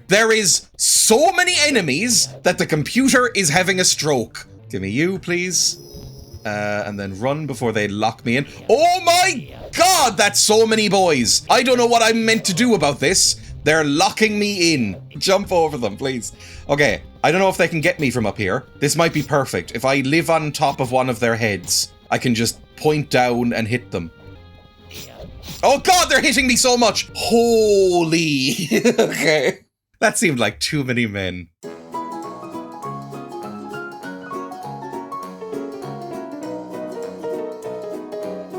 There is so many enemies that the computer is having a stroke. Give me you, please. And then run before they lock me in. Oh my god, that's so many boys. I don't know what I'm meant to do about this. They're locking me in. Jump over them, please. Okay, I don't know if they can get me from up here. This might be perfect. If I live on top of one of their heads, I can just point down and hit them. Oh god, they're hitting me so much! Holy... Okay. That seemed like too many men.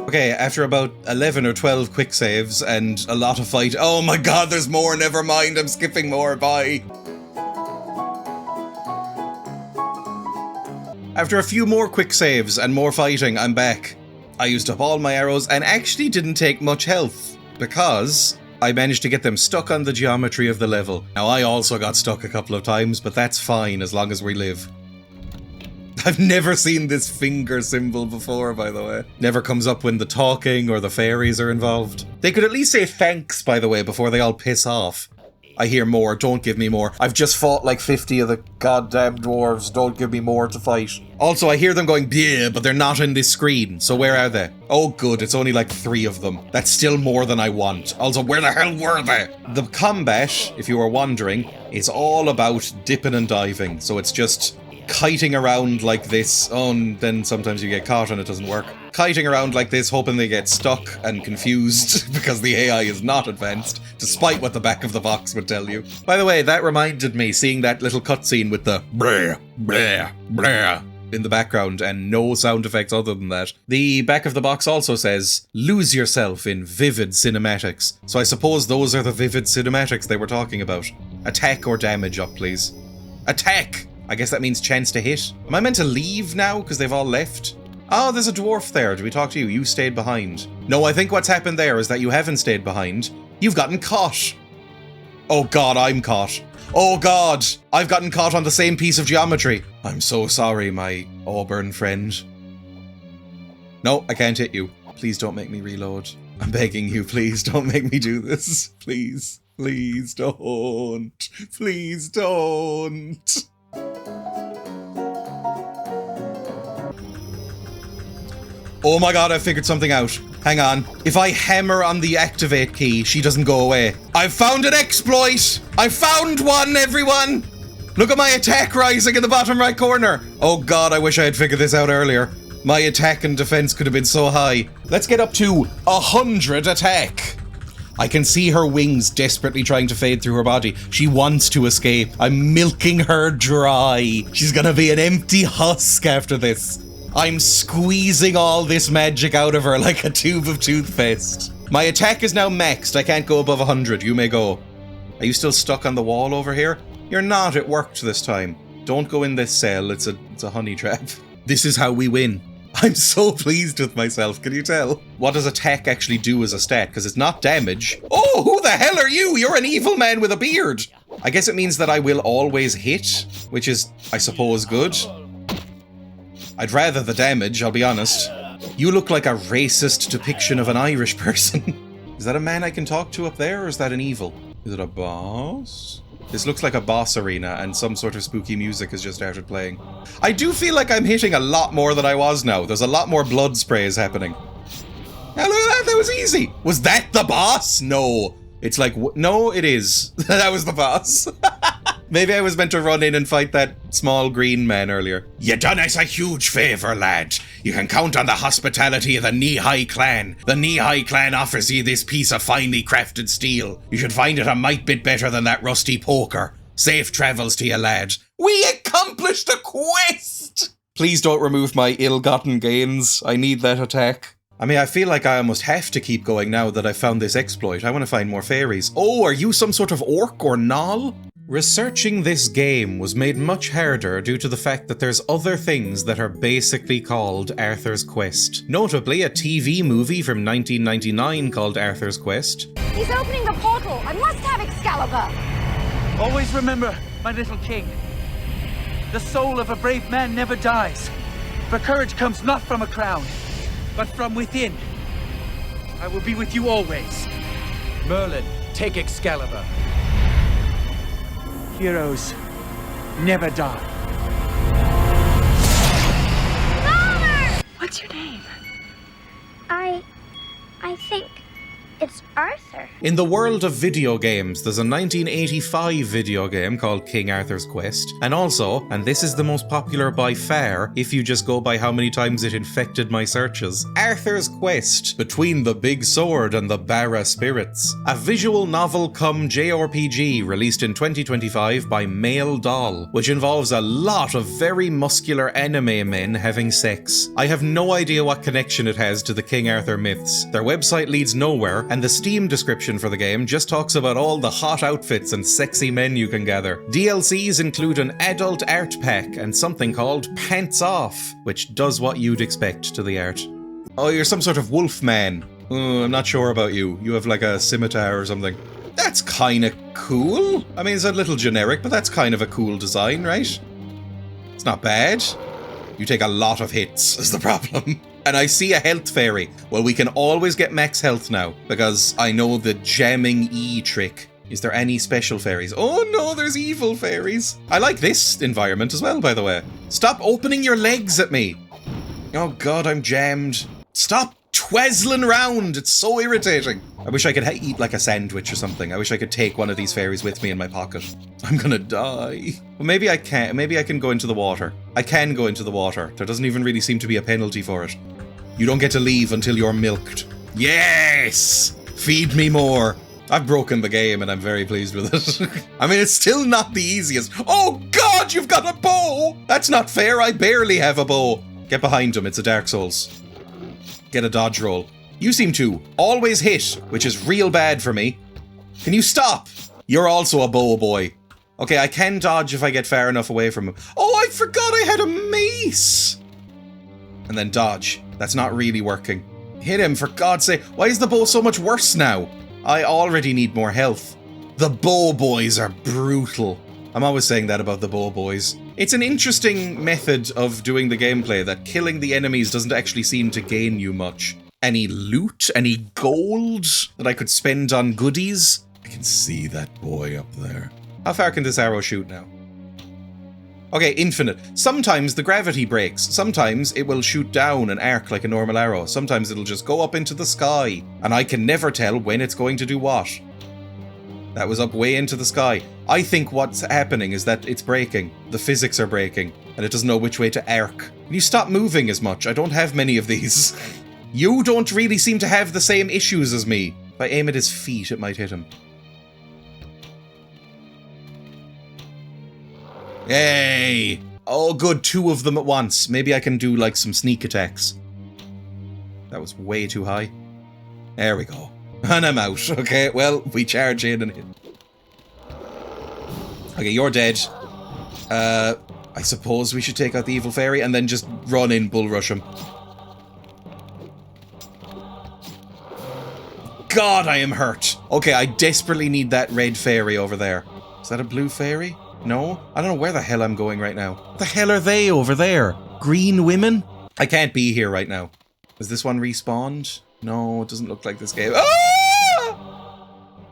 Okay, after about 11 or 12 quick saves and a lot of fight... Oh my god, there's more, never mind, I'm skipping more, bye. After a few more quick saves and more fighting, I'm back. I used up all my arrows and actually didn't take much health, because I managed to get them stuck on the geometry of the level. Now, I also got stuck a couple of times, but that's fine as long as we live. I've never seen this finger symbol before, by the way. Never comes up when the talking or the fairies are involved. They could at least say thanks, by the way, before they all piss off. I hear more, don't give me more. I've just fought like 50 of the goddamn dwarves, don't give me more to fight. Also, I hear them going, bleh, but they're not in this screen, so where are they? Oh good, it's only like 3 of them. That's still more than I want. Also, where the hell were they? The combat, if you were wondering, is all about dipping and diving, so it's just kiting around like this. Oh, and then sometimes you get caught and it doesn't work. Kiting around like this, hoping they get stuck and confused because the AI is not advanced, despite what the back of the box would tell you. By the way, that reminded me, seeing that little cutscene with the bleh, bleh, bleh in the background and no sound effects other than that. The back of the box also says, lose yourself in vivid cinematics. So I suppose those are the vivid cinematics they were talking about. Attack or damage up, please. Attack! I guess that means chance to hit. Am I meant to leave now because they've all left? Oh, there's a dwarf there. Did we talk to you? You stayed behind. No, I think what's happened there is that you haven't stayed behind. You've gotten caught. Oh god, I'm caught. Oh god, I've gotten caught on the same piece of geometry. I'm so sorry, my auburn friend. No, I can't hit you. Please don't make me reload. I'm begging you, please don't make me do this. Please, please don't. Please don't. Oh my god, I figured something out. Hang on. If I hammer on the activate key, she doesn't go away. I've found an exploit! I found one, everyone! Look at my attack rising in the bottom right corner. Oh god, I wish I had figured this out earlier. My attack and defense could have been so high. Let's get up to 100 attack. I can see her wings desperately trying to fade through her body. She wants to escape. I'm milking her dry. She's gonna be an empty husk after this. I'm squeezing all this magic out of her like a tube of toothpaste. My attack is now maxed. I can't go above 100. You may go. Are you still stuck on the wall over here? You're not. It worked this time. Don't go in this cell. It's a honey trap. This is how we win. I'm so pleased with myself. Can you tell? What does attack actually do as a stat? Because it's not damage. Oh, who the hell are you? You're an evil man with a beard. I guess it means that I will always hit, which is, I suppose, good. I'd rather the damage, I'll be honest. You look like a racist depiction of an Irish person. Is that a man I can talk to up there, or is that an evil? Is it a boss? This looks like a boss arena, and some sort of spooky music has just started playing. I do feel like I'm hitting a lot more than I was now. There's a lot more blood sprays happening. Now look at that, that was easy. Was that the boss? No. It's like, no, it is. That was the boss. Maybe I was meant to run in and fight that small green man earlier. You done us a huge favour, lad. You can count on the hospitality of the Knee-High clan. The Knee-High clan offers you this piece of finely crafted steel. You should find it a mite bit better than that rusty poker. Safe travels to you, lad. We accomplished a quest! Please don't remove my ill-gotten gains. I need that attack. I mean, I feel like I almost have to keep going now that I've found this exploit. I want to find more fairies. Oh, are you some sort of orc or gnoll? Researching this game was made much harder due to the fact that there's other things that are basically called Arthur's Quest. Notably, a TV movie from 1999 called Arthur's Quest. He's opening the portal. I must have Excalibur. Always remember, my little king. The soul of a brave man never dies. For courage comes not from a crown, but from within. I will be with you always. Merlin, take Excalibur. Heroes never die. Father! What's your name? I think it's Arthur. In the world of video games, there's a 1985 video game called King Arthur's Quest, and also, and this is the most popular by far, if you just go by how many times it infected my searches, Arthur's Quest, Between the Big Sword and the Barra Spirits, a visual novel cum JRPG released in 2025 by Male Doll, which involves a lot of very muscular anime men having sex. I have no idea what connection it has to the King Arthur myths. Their website leads nowhere, and the Steam description for the game just talks about all the hot outfits and sexy men you can gather. DLCs include an adult art pack and something called Pants Off, which does what you'd expect to the art. Oh, you're some sort of wolf man. I'm not sure about you. You have like a scimitar or something. That's kinda cool. I mean, it's a little generic, but that's kind of a cool design, right? It's not bad. You take a lot of hits, is the problem. And I see a health fairy. Well, we can always get max health now, because I know the jamming E trick. Is there any special fairies? Oh no, there's evil fairies. I like this environment as well, by the way. Stop opening your legs at me. Oh god, I'm jammed. Stop twazzling round. It's so irritating. I wish I could eat like a sandwich or something. I wish I could take one of these fairies with me in my pocket. I'm gonna die. Well, maybe I can't. Maybe I can go into the water. I can go into the water. There doesn't even really seem to be a penalty for it. You don't get to leave until you're milked. Yes! Feed me more. I've broken the game and I'm very pleased with it. I mean, it's still not the easiest. Oh god, you've got a bow! That's not fair, I barely have a bow. Get behind him, it's a Dark Souls. Get a dodge roll. You seem to always hit, which is real bad for me. Can you stop? You're also a bow boy. Okay, I can dodge if I get far enough away from him. Oh, I forgot I had a mace! And then dodge. That's not really working. Hit him, for God's sake. Why is the bow so much worse now? I already need more health. The bow boys are brutal. I'm always saying that about the bow boys. It's an interesting method of doing the gameplay that killing the enemies doesn't actually seem to gain you much. Any loot? Any gold that I could spend on goodies? I can see that boy up there. How far can this arrow shoot now? Okay, infinite. Sometimes the gravity breaks. Sometimes it will shoot down an arc like a normal arrow. Sometimes it'll just go up into the sky. And I can never tell when it's going to do what. That was up way into the sky. I think what's happening is that it's breaking. The physics are breaking. And it doesn't know which way to arc. Can you stop moving as much? I don't have many of these. You don't really seem to have the same issues as me. If I aim at his feet, it might hit him. Hey! Oh good, 2 of them at once. Maybe I can do like some sneak attacks. That was way too high. There we go. And I'm out. Okay, well, we charge in and hit. Okay, you're dead. I suppose we should take out the evil fairy and then just run in, bull rush him. God, I am hurt. Okay, I desperately need that red fairy over there. Is that a blue fairy? No? I don't know where the hell I'm going right now. What the hell are they over there? Green women? I can't be here right now. Has this one respawned? No, it doesn't look like this game. Ah!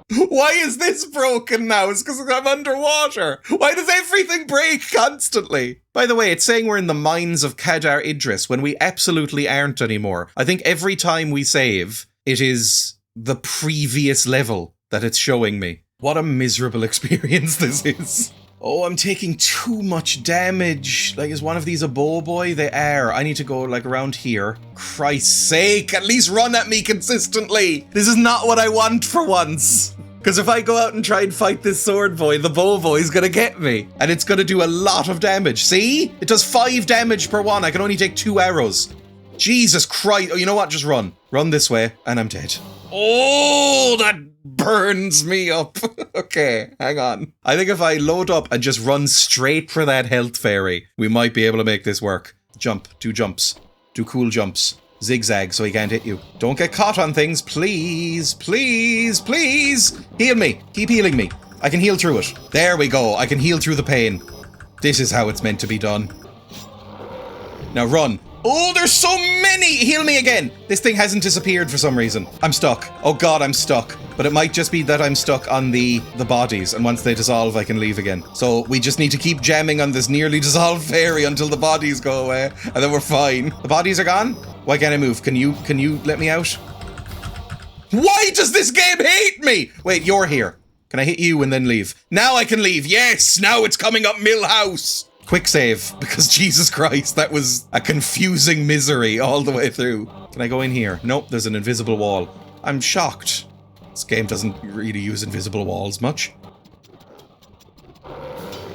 Why is this broken now? It's because I'm underwater. Why does everything break constantly? By the way, it's saying we're in the mines of Kadar Idris when we absolutely aren't anymore. I think every time we save, it is the previous level that it's showing me. What a miserable experience this is. Oh, I'm taking too much damage. Like, is one of these a bow boy? They are. I need to go, like, around here. Christ's sake, at least run at me consistently. This is not what I want for once. Because if I go out and try and fight this sword boy, the bow boy's gonna get me. And it's gonna do a lot of damage. See? It does 5 damage per one. I can only take 2 arrows. Jesus Christ. Oh, you know what? Just run. Run this way, and I'm dead. Oh, that burns me up. Okay, hang on. I think if I load up and just run straight for that health fairy, we might be able to make this work. Jump, 2 jumps, 2 cool jumps. Zigzag so he can't hit you. Don't get caught on things, please, please, please. Heal me. Keep healing me. I can heal through it. There we go. I can heal through the pain. This is how it's meant to be done. Now run. Oh, there's so many! Heal me again! This thing hasn't disappeared for some reason. I'm stuck. Oh god, I'm stuck. But it might just be that I'm stuck on the bodies, and once they dissolve, I can leave again. So we just need to keep jamming on this nearly dissolved fairy until the bodies go away, and then we're fine. The bodies are gone? Why can't I move? Can you let me out? Why does this game hate me? Wait, you're here. Can I hit you and then leave? Now I can leave. Yes, now it's coming up Millhouse. Quick save, because Jesus Christ, that was a confusing misery all the way through. Can I go in here? Nope, there's an invisible wall. I'm shocked. This game doesn't really use invisible walls much.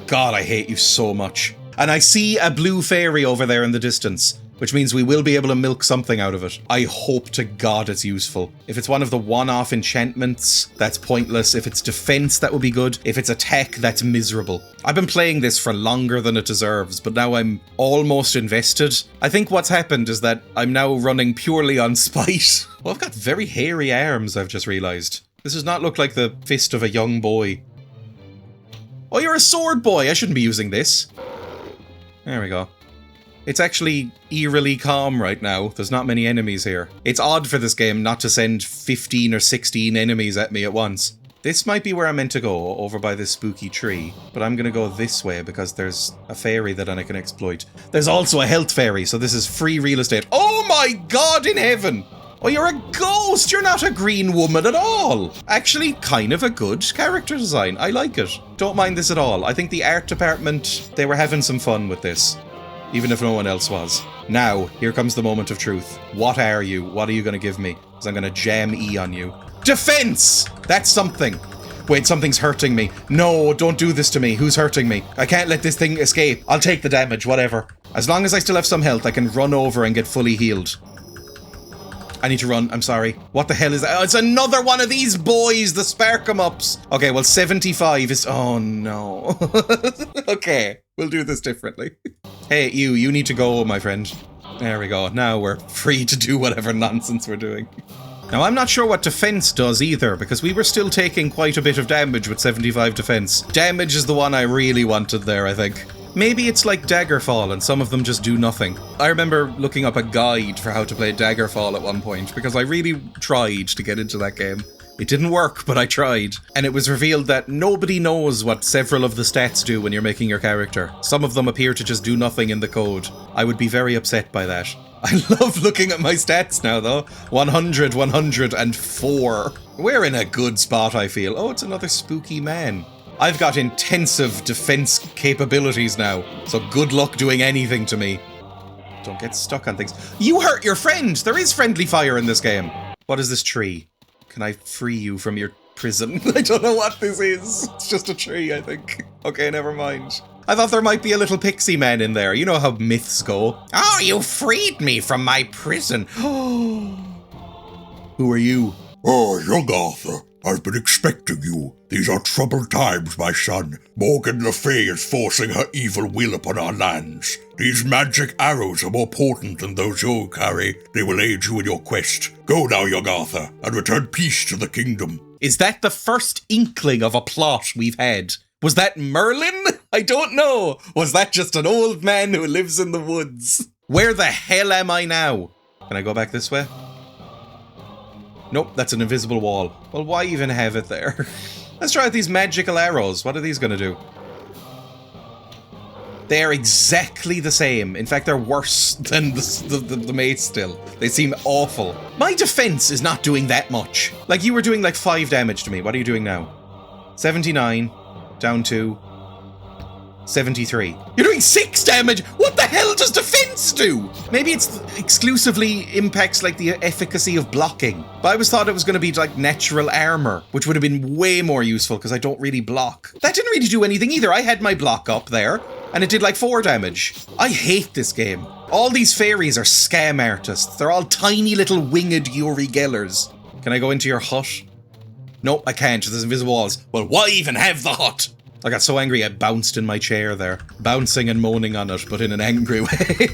God, I hate you so much. And I see a blue fairy over there in the distance, which means we will be able to milk something out of it. I hope to God it's useful. If it's one of the one-off enchantments, that's pointless. If it's defense, that would be good. If it's attack, that's miserable. I've been playing this for longer than it deserves, but now I'm almost invested. I think what's happened is that I'm now running purely on spite. Well, I've got very hairy arms, I've just realised. This does not look like the fist of a young boy. Oh, you're a sword boy. I shouldn't be using this. There we go. It's actually eerily calm right now. There's not many enemies here. It's odd for this game not to send 15 or 16 enemies at me at once. This might be where I'm meant to go, over by this spooky tree. But I'm gonna go this way because there's a fairy that I can exploit. There's also a health fairy, so this is free real estate. Oh my God in heaven! Oh, you're a ghost! You're not a green woman at all! Actually, kind of a good character design. I like it. Don't mind this at all. I think the art department, they were having some fun with this. Even if no one else was. Now, here comes the moment of truth. What are you? What are you going to give me? Because I'm going to jam E on you. Defense! That's something. Wait, something's hurting me. No, don't do this to me. Who's hurting me? I can't let this thing escape. I'll take the damage, whatever. As long as I still have some health, I can run over and get fully healed. I need to run. I'm sorry. What the hell is that? Oh, it's another one of these boys, the Spark-em-ups. Okay, well, 75 is... Oh, no. Okay, we'll do this differently. Hey, you need to go, my friend. There we go. Now we're free to do whatever nonsense we're doing. Now, I'm not sure what defense does either, because we were still taking quite a bit of damage with 75 defense. Damage is the one I really wanted there, I think. Maybe it's like Daggerfall and some of them just do nothing. I remember looking up a guide for how to play Daggerfall at one point, because I really tried to get into that game. It didn't work, but I tried. And it was revealed that nobody knows what several of the stats do when you're making your character. Some of them appear to just do nothing in the code. I would be very upset by that. I love looking at my stats now, though. 100, 104. We're in a good spot, I feel. Oh, it's another spooky man. I've got intensive defense capabilities now, so good luck doing anything to me. Don't get stuck on things. You hurt your friend! There is friendly fire in this game. What is this tree? Can I free you from your prison? I don't know what this is. It's just a tree, I think. Okay, never mind. I thought there might be a little pixie man in there. You know how myths go. Oh, you freed me from my prison. Who are you? Oh, young Arthur, I've been expecting you. These are troubled times, my son. Morgan Le Fay is forcing her evil will upon our lands. These magic arrows are more potent than those you'll carry. They will aid you in your quest. Go now, young Arthur, and return peace to the kingdom. Is that the first inkling of a plot we've had? Was that Merlin? I don't know. Was that just an old man who lives in the woods? Where the hell am I now? Can I go back this way? Nope, that's an invisible wall. Well, why even have it there? Let's try out these magical arrows. What are these going to do? They're exactly the same. In fact, they're worse than the mace still. They seem awful. My defense is not doing that much. Like, you were doing like 5 damage to me. What are you doing now? 79. Down to 73. You're doing 6 damage! What the hell does defense do? Maybe it's exclusively impacts like the efficacy of blocking. But I always thought it was going to be like natural armor, which would have been way more useful because I don't really block. That didn't really do anything either. I had my block up there and it did like 4 damage. I hate this game. All these fairies are scam artists. They're all tiny little winged Yuri Gellers. Can I go into your hut? Nope, I can't. There's invisible walls. Well, why even have the hut? I got so angry I bounced in my chair there. Bouncing and moaning on it, but in an angry way.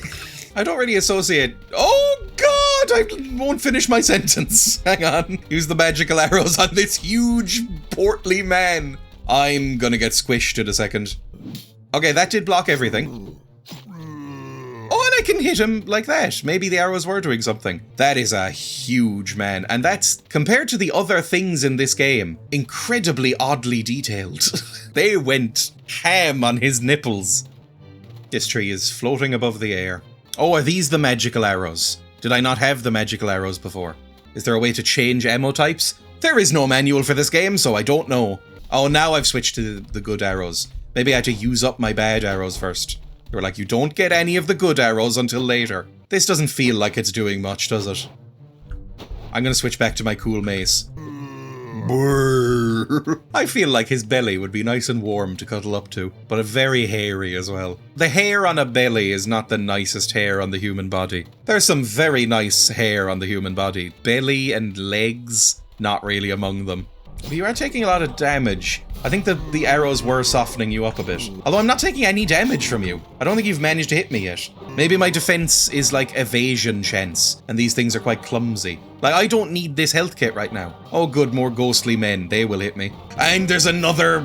I don't really associate... Oh, God! I won't finish my sentence. Hang on. Use the magical arrows on this huge, portly man. I'm gonna get squished in a second. Okay, that did block everything. Oh, and I can hit him like that. Maybe the arrows were doing something. That is a huge man. And that's, compared to the other things in this game, incredibly oddly detailed. They went ham on his nipples. This tree is floating above the air. Oh, are these the magical arrows? Did I not have the magical arrows before? Is there a way to change ammo types? There is no manual for this game, so I don't know. Oh, now I've switched to the good arrows. Maybe I had to use up my bad arrows first. They were like, you don't get any of the good arrows until later. This doesn't feel like it's doing much, does it? I'm gonna switch back to my cool mace. I feel like his belly would be nice and warm to cuddle up to, but very hairy as well. The hair on a belly is not the nicest hair on the human body. There's some very nice hair on the human body. Belly and legs, not really among them. But you are taking a lot of damage. I think the arrows were softening you up a bit. Although I'm not taking any damage from you. I don't think you've managed to hit me yet. Maybe my defense is like evasion chance, and these things are quite clumsy. Like, I don't need this health kit right now. Oh good, more ghostly men. They will hit me. And there's another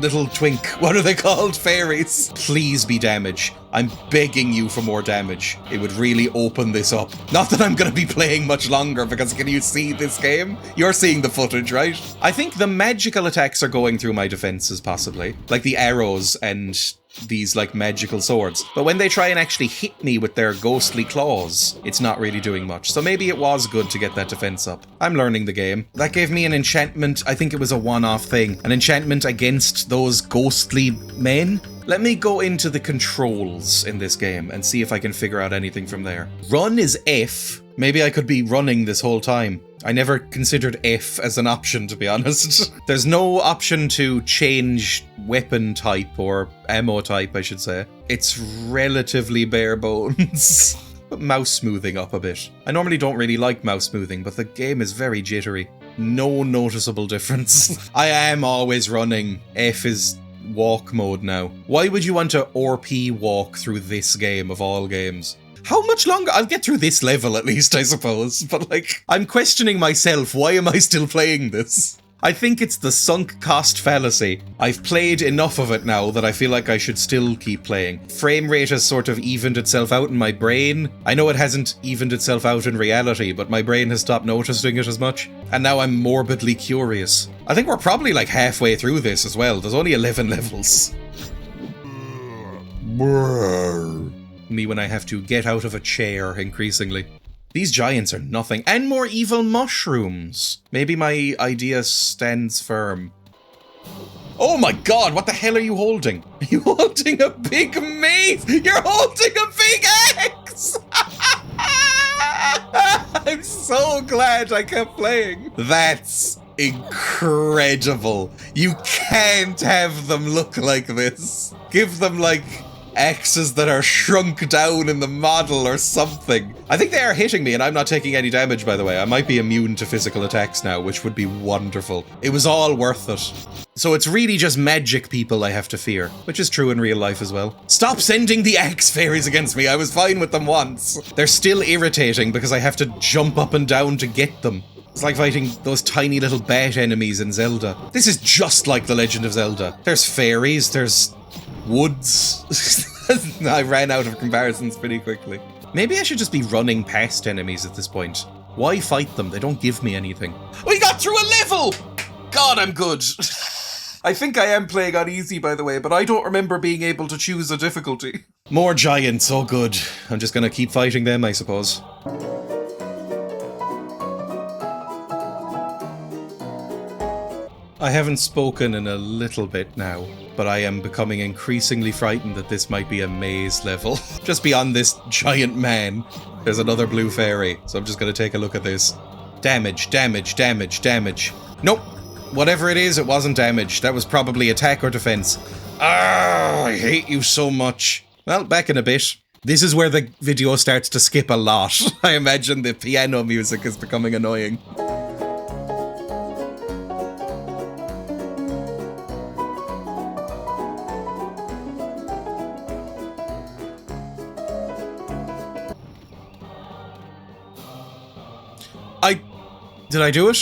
little twink. What are they called? Fairies. Please be damage. I'm begging you for more damage. It would really open this up. Not that I'm going to be playing much longer, because can you see this game? You're seeing the footage, right? I think the magical attacks are going through my defenses, possibly. Like the arrows and these like magical swords. But when they try and actually hit me with their ghostly claws, it's not really doing much. So maybe it was good to get that defense up. I'm learning the game. That gave me an enchantment. I think it was a one-off thing. An enchantment against those ghostly men. Let me go into the controls in this game and see if I can figure out anything from there. Run is F. Maybe I could be running this whole time. I never considered F as an option, to be honest. There's no option to change weapon type or ammo type, I should say. It's relatively bare bones. But mouse smoothing up a bit. I normally don't really like mouse smoothing, but the game is very jittery. No noticeable difference. I am always running. F is walk mode now. Why would you want to RP walk through this game of all games? How much longer? I'll get through this level at least, I suppose. But like, I'm questioning myself. Why am I still playing this? I think it's the sunk cost fallacy. I've played enough of it now that I feel like I should still keep playing. Frame rate has sort of evened itself out in my brain. I know it hasn't evened itself out in reality, but my brain has stopped noticing it as much. And now I'm morbidly curious. I think we're probably like halfway through this as well. There's only 11 levels. Me when I have to get out of a chair increasingly. These giants are nothing. And more evil mushrooms. Maybe my idea stands firm. Oh my god, what the hell are you holding? Are you holding a big mace? You're holding a big axe! I'm so glad I kept playing. That's incredible. You can't have them look like this. Give them like axes that are shrunk down in the model or something. I think they are hitting me and I'm not taking any damage, by the way. I might be immune to physical attacks now, which would be wonderful. It was all worth it. So it's really just magic people I have to fear, which is true in real life as well. Stop sending the axe fairies against me. I was fine with them once. They're still irritating because I have to jump up and down to get them. It's like fighting those tiny little bat enemies in Zelda. This is just like The Legend of Zelda. There's fairies, there's woods. I ran out of comparisons pretty quickly. Maybe I should just be running past enemies at this point. Why fight them? They don't give me anything. We got through a level! God, I'm good. I think I am playing on easy, by the way, but I don't remember being able to choose a difficulty. More giants, oh good. I'm just gonna keep fighting them, I suppose. I haven't spoken in a little bit now, but I am becoming increasingly frightened that this might be a maze level. Just beyond this giant man, there's another blue fairy, so I'm just gonna take a look at this. Damage, damage, damage, damage. Nope. Whatever it is, it wasn't damage. That was probably attack or defense. Ah, I hate you so much. Well, back in a bit. This is where the video starts to skip a lot. I imagine the piano music is becoming annoying. Did I do it?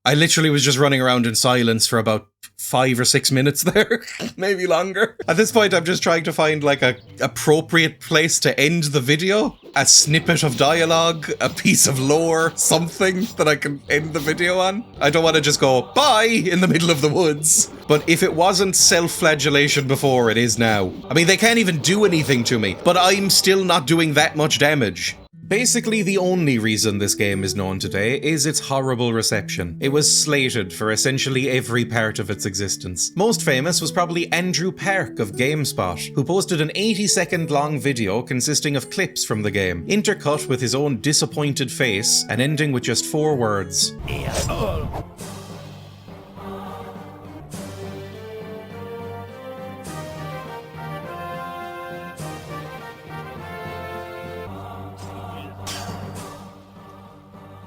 I literally was just running around in silence for about 5 or 6 minutes there. Maybe longer. At this point, I'm just trying to find like a appropriate place to end the video. A snippet of dialogue, a piece of lore, something that I can end the video on. I don't want to just go, bye, in the middle of the woods. But if it wasn't self-flagellation before, it is now. I mean, they can't even do anything to me, but I'm still not doing that much damage. Basically, the only reason this game is known today is its horrible reception. It was slated for essentially every part of its existence. Most famous was probably Andrew Park of GameSpot, who posted an 80-second long video consisting of clips from the game, intercut with his own disappointed face and ending with just 4 words.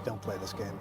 Don't play this game.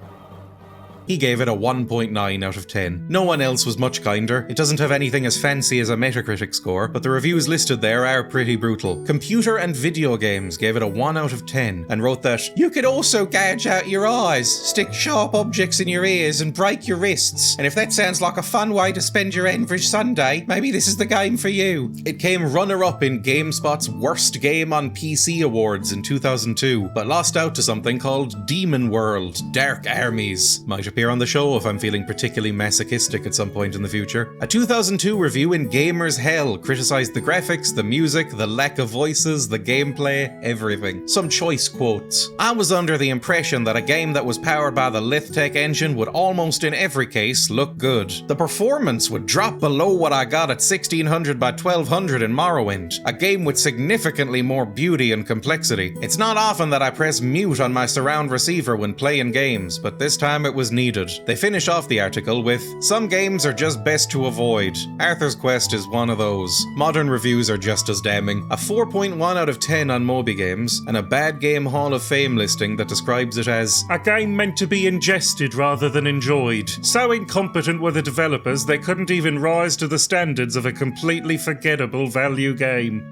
He gave it a 1.9 out of 10. No one else was much kinder. It doesn't have anything as fancy as a Metacritic score, but the reviews listed there are pretty brutal. Computer and Video Games gave it a 1 out of 10 and wrote that you could also gouge out your eyes, stick sharp objects in your ears and break your wrists. And if that sounds like a fun way to spend your average Sunday, maybe this is the game for you. It came runner-up in GameSpot's Worst Game on PC Awards in 2002, but lost out to something called Demon World: Dark Armies. Might appear on the show if I'm feeling particularly masochistic at some point in the future. A 2002 review in Gamers Hell criticised the graphics, the music, the lack of voices, the gameplay, everything. Some choice quotes. I was under the impression that a game that was powered by the Lithtech engine would almost in every case look good. The performance would drop below what I got at 1600 by 1200 in Morrowind, a game with significantly more beauty and complexity. It's not often that I press mute on my surround receiver when playing games, but this time it was needed. They finish off the article with, some games are just best to avoid. Arthur's Quest is one of those. Modern reviews are just as damning. A 4.1 out of 10 on MobyGames, and a Bad Game Hall of Fame listing that describes it as a game meant to be ingested rather than enjoyed. So incompetent were the developers they couldn't even rise to the standards of a completely forgettable value game.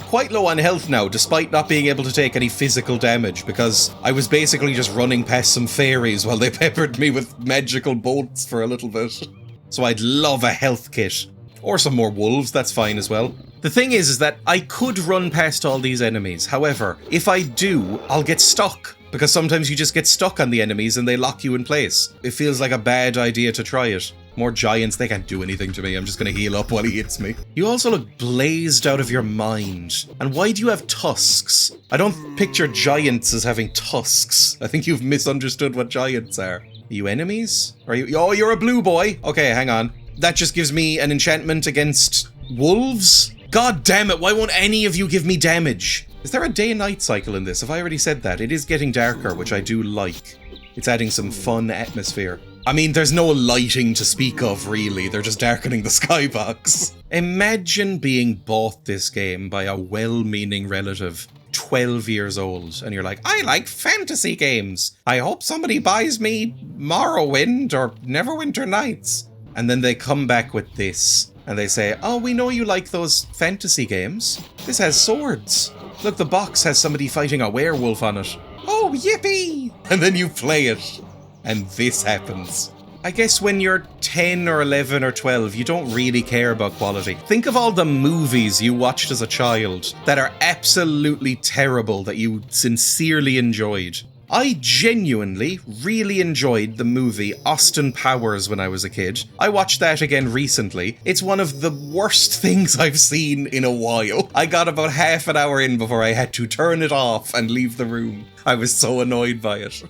quite low on health now, despite not being able to take any physical damage, because I was basically just running past some fairies while they peppered me with magical bolts for a little bit. So I'd love a health kit. Or some more wolves, that's fine as well. The thing is that I could run past all these enemies. However, if I do, I'll get stuck. Because sometimes you just get stuck on the enemies and they lock you in place. It feels like a bad idea to try it. More giants, they can't do anything to me. I'm just gonna heal up while he hits me. You also look blazed out of your mind. And why do you have tusks? I don't picture giants as having tusks. I think you've misunderstood what giants are. Are you enemies? Are you? Oh, you're a blue boy. Okay, hang on. That just gives me an enchantment against wolves? God damn it, why won't any of you give me damage? Is there a day-night cycle in this? Have I already said that? It is getting darker, which I do like. It's adding some fun atmosphere. I mean, there's no lighting to speak of, really. They're just darkening the skybox. Imagine being bought this game by a well-meaning relative, 12 years old, and you're like, I like fantasy games. I hope somebody buys me Morrowind or Neverwinter Nights. And then they come back with this, and they say, oh, we know you like those fantasy games. This has swords. Look, the box has somebody fighting a werewolf on it. Oh, yippee! And then you play it, and this happens. I guess when you're 10 or 11 or 12, you don't really care about quality. Think of all the movies you watched as a child that are absolutely terrible that you sincerely enjoyed. I genuinely really enjoyed the movie Austin Powers when I was a kid. I watched that again recently. It's one of the worst things I've seen in a while. I got about half an hour in before I had to turn it off and leave the room. I was so annoyed by it.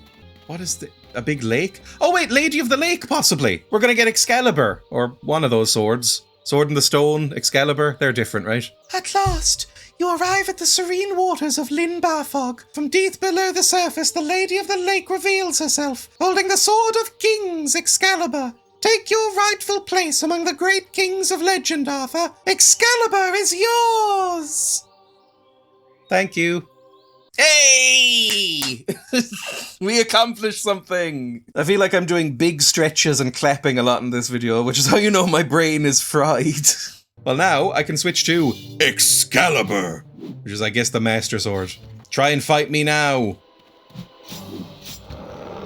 What is the... a big lake? Oh wait, Lady of the Lake, possibly. We're gonna get Excalibur, or one of those swords. Sword in the Stone, Excalibur, they're different, right? At last, you arrive at the serene waters of Lyn Barfog. From deep below the surface, the Lady of the Lake reveals herself, holding the Sword of Kings, Excalibur. Take your rightful place among the great kings of legend, Arthur. Excalibur is yours! Thank you. Hey! We accomplished something! I feel like I'm doing big stretches and clapping a lot in this video, which is how you know my brain is fried. Well, now I can switch to Excalibur, which is, I guess, the Master Sword. Try and fight me now.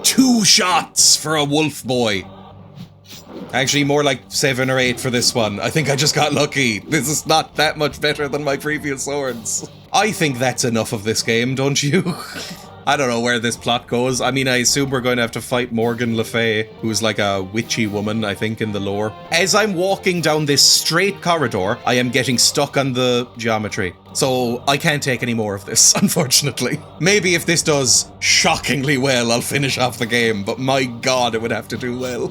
2 shots for a wolf boy. Actually, more like 7 or 8 for this one. I think I just got lucky. This is not that much better than my previous swords. I think that's enough of this game, don't you? I don't know where this plot goes. I mean, I assume we're going to have to fight Morgan Le Fay, who's like a witchy woman, I think, in the lore. As I'm walking down this straight corridor, I am getting stuck on the geometry. So I can't take any more of this, unfortunately. Maybe if this does shockingly well, I'll finish off the game, but my god, it would have to do well.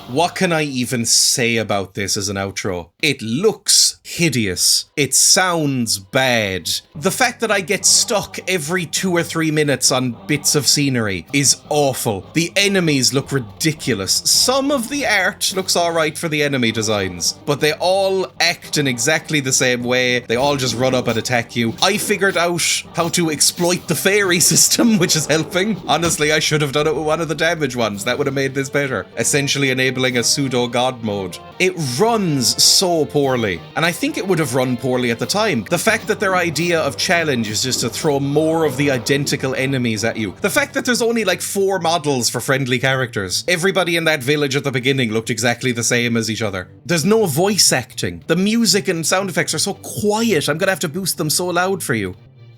What can I even say about this as an outro? It looks hideous. It sounds bad. The fact that I get stuck every 2 or 3 minutes on bits of scenery is awful. The enemies look ridiculous. Some of the art looks alright for the enemy designs, but they all act in exactly the same way. They all just run up and attack you. I figured out how to exploit the fairy system, which is helping. Honestly, I should have done it with one of the damage ones. That would have made this better. Essentially enabling a pseudo-god mode. It runs so poorly, and I think it would have run poorly at the time. The fact that their idea of challenge is just to throw more of the identical enemies at you. The fact that there's only like 4 models for friendly characters. Everybody in that village at the beginning looked exactly the same as each other. There's no voice acting. The music and sound effects are so quiet, I'm gonna have to boost them so loud for you.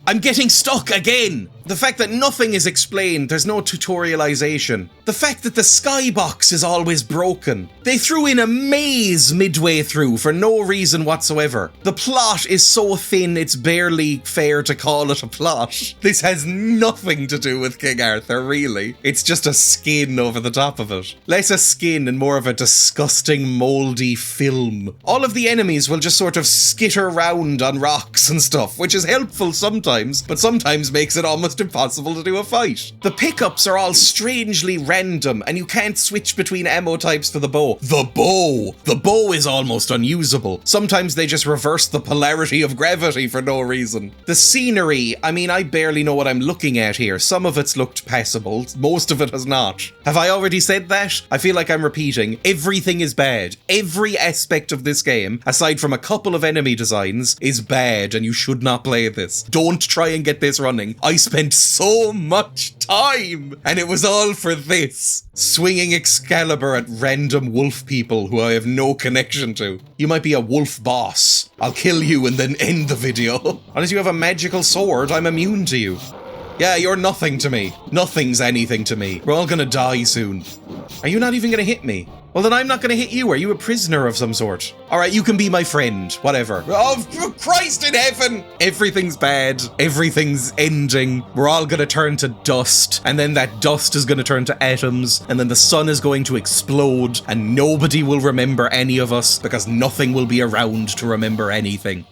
I'm getting stuck again! The fact that nothing is explained, there's no tutorialization. The fact that the skybox is always broken. They threw in a maze midway through for no reason whatsoever. The plot is so thin it's barely fair to call it a plot. This has nothing to do with King Arthur, really. It's just a skin over the top of it. Less a skin and more of a disgusting, moldy film. All of the enemies will just sort of skitter around on rocks and stuff, which is helpful sometimes, but sometimes makes it almost impossible to do a fight. The pickups are all strangely random, and you can't switch between ammo types for the bow. The bow is almost unusable. Sometimes they just reverse the polarity of gravity for no reason. The scenery, I mean, I barely know what I'm looking at here. Some of it's looked passable, most of it has not. Have I already said that? I feel like I'm repeating. Everything is bad. Every aspect of this game, aside from a couple of enemy designs, is bad, and you should not play this. Don't try and get this running. I spent so much time, and it was all for this. Swinging Excalibur at random wolf people who I have no connection to. You might be a wolf boss. I'll kill you and then end the video. Unless you have a magical sword, I'm immune to you. Yeah, you're nothing to me. Nothing's anything to me. We're all gonna die soon. Are you not even gonna hit me? Well, then I'm not gonna hit you. Are you a prisoner of some sort? Alright, you can be my friend. Whatever. Oh, Christ in heaven! Everything's bad. Everything's ending. We're all gonna turn to dust. And then that dust is gonna turn to atoms. And then the sun is going to explode. And nobody will remember any of us because nothing will be around to remember anything.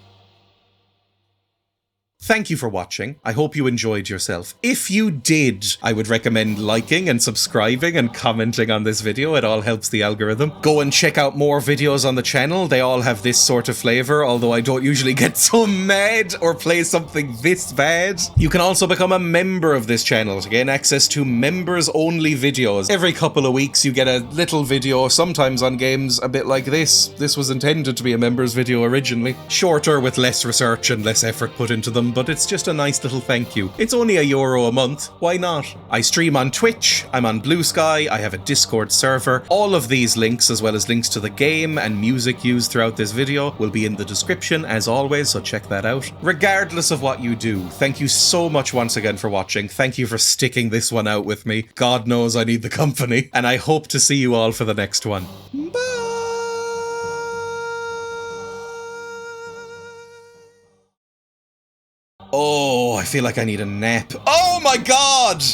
Thank you for watching. I hope you enjoyed yourself. If you did, I would recommend liking and subscribing and commenting on this video. It all helps the algorithm. Go and check out more videos on the channel. They all have this sort of flavor, although I don't usually get so mad or play something this bad. You can also become a member of this channel to gain access to members-only videos. Every couple of weeks you get a little video, sometimes on games a bit like this. This was intended to be a members video originally. Shorter with less research and less effort put into them, but it's just a nice little thank you. It's only €1 a month, why not? I stream on Twitch, I'm on Blue Sky, I have a Discord server. All of these links, as well as links to the game and music used throughout this video, will be in the description as always, so check that out. Regardless of what you do, thank you so much once again for watching. Thank you for sticking this one out with me. God knows I need the company, and I hope to see you all for the next one. Bye! Oh, I feel like I need a nap. Oh my god!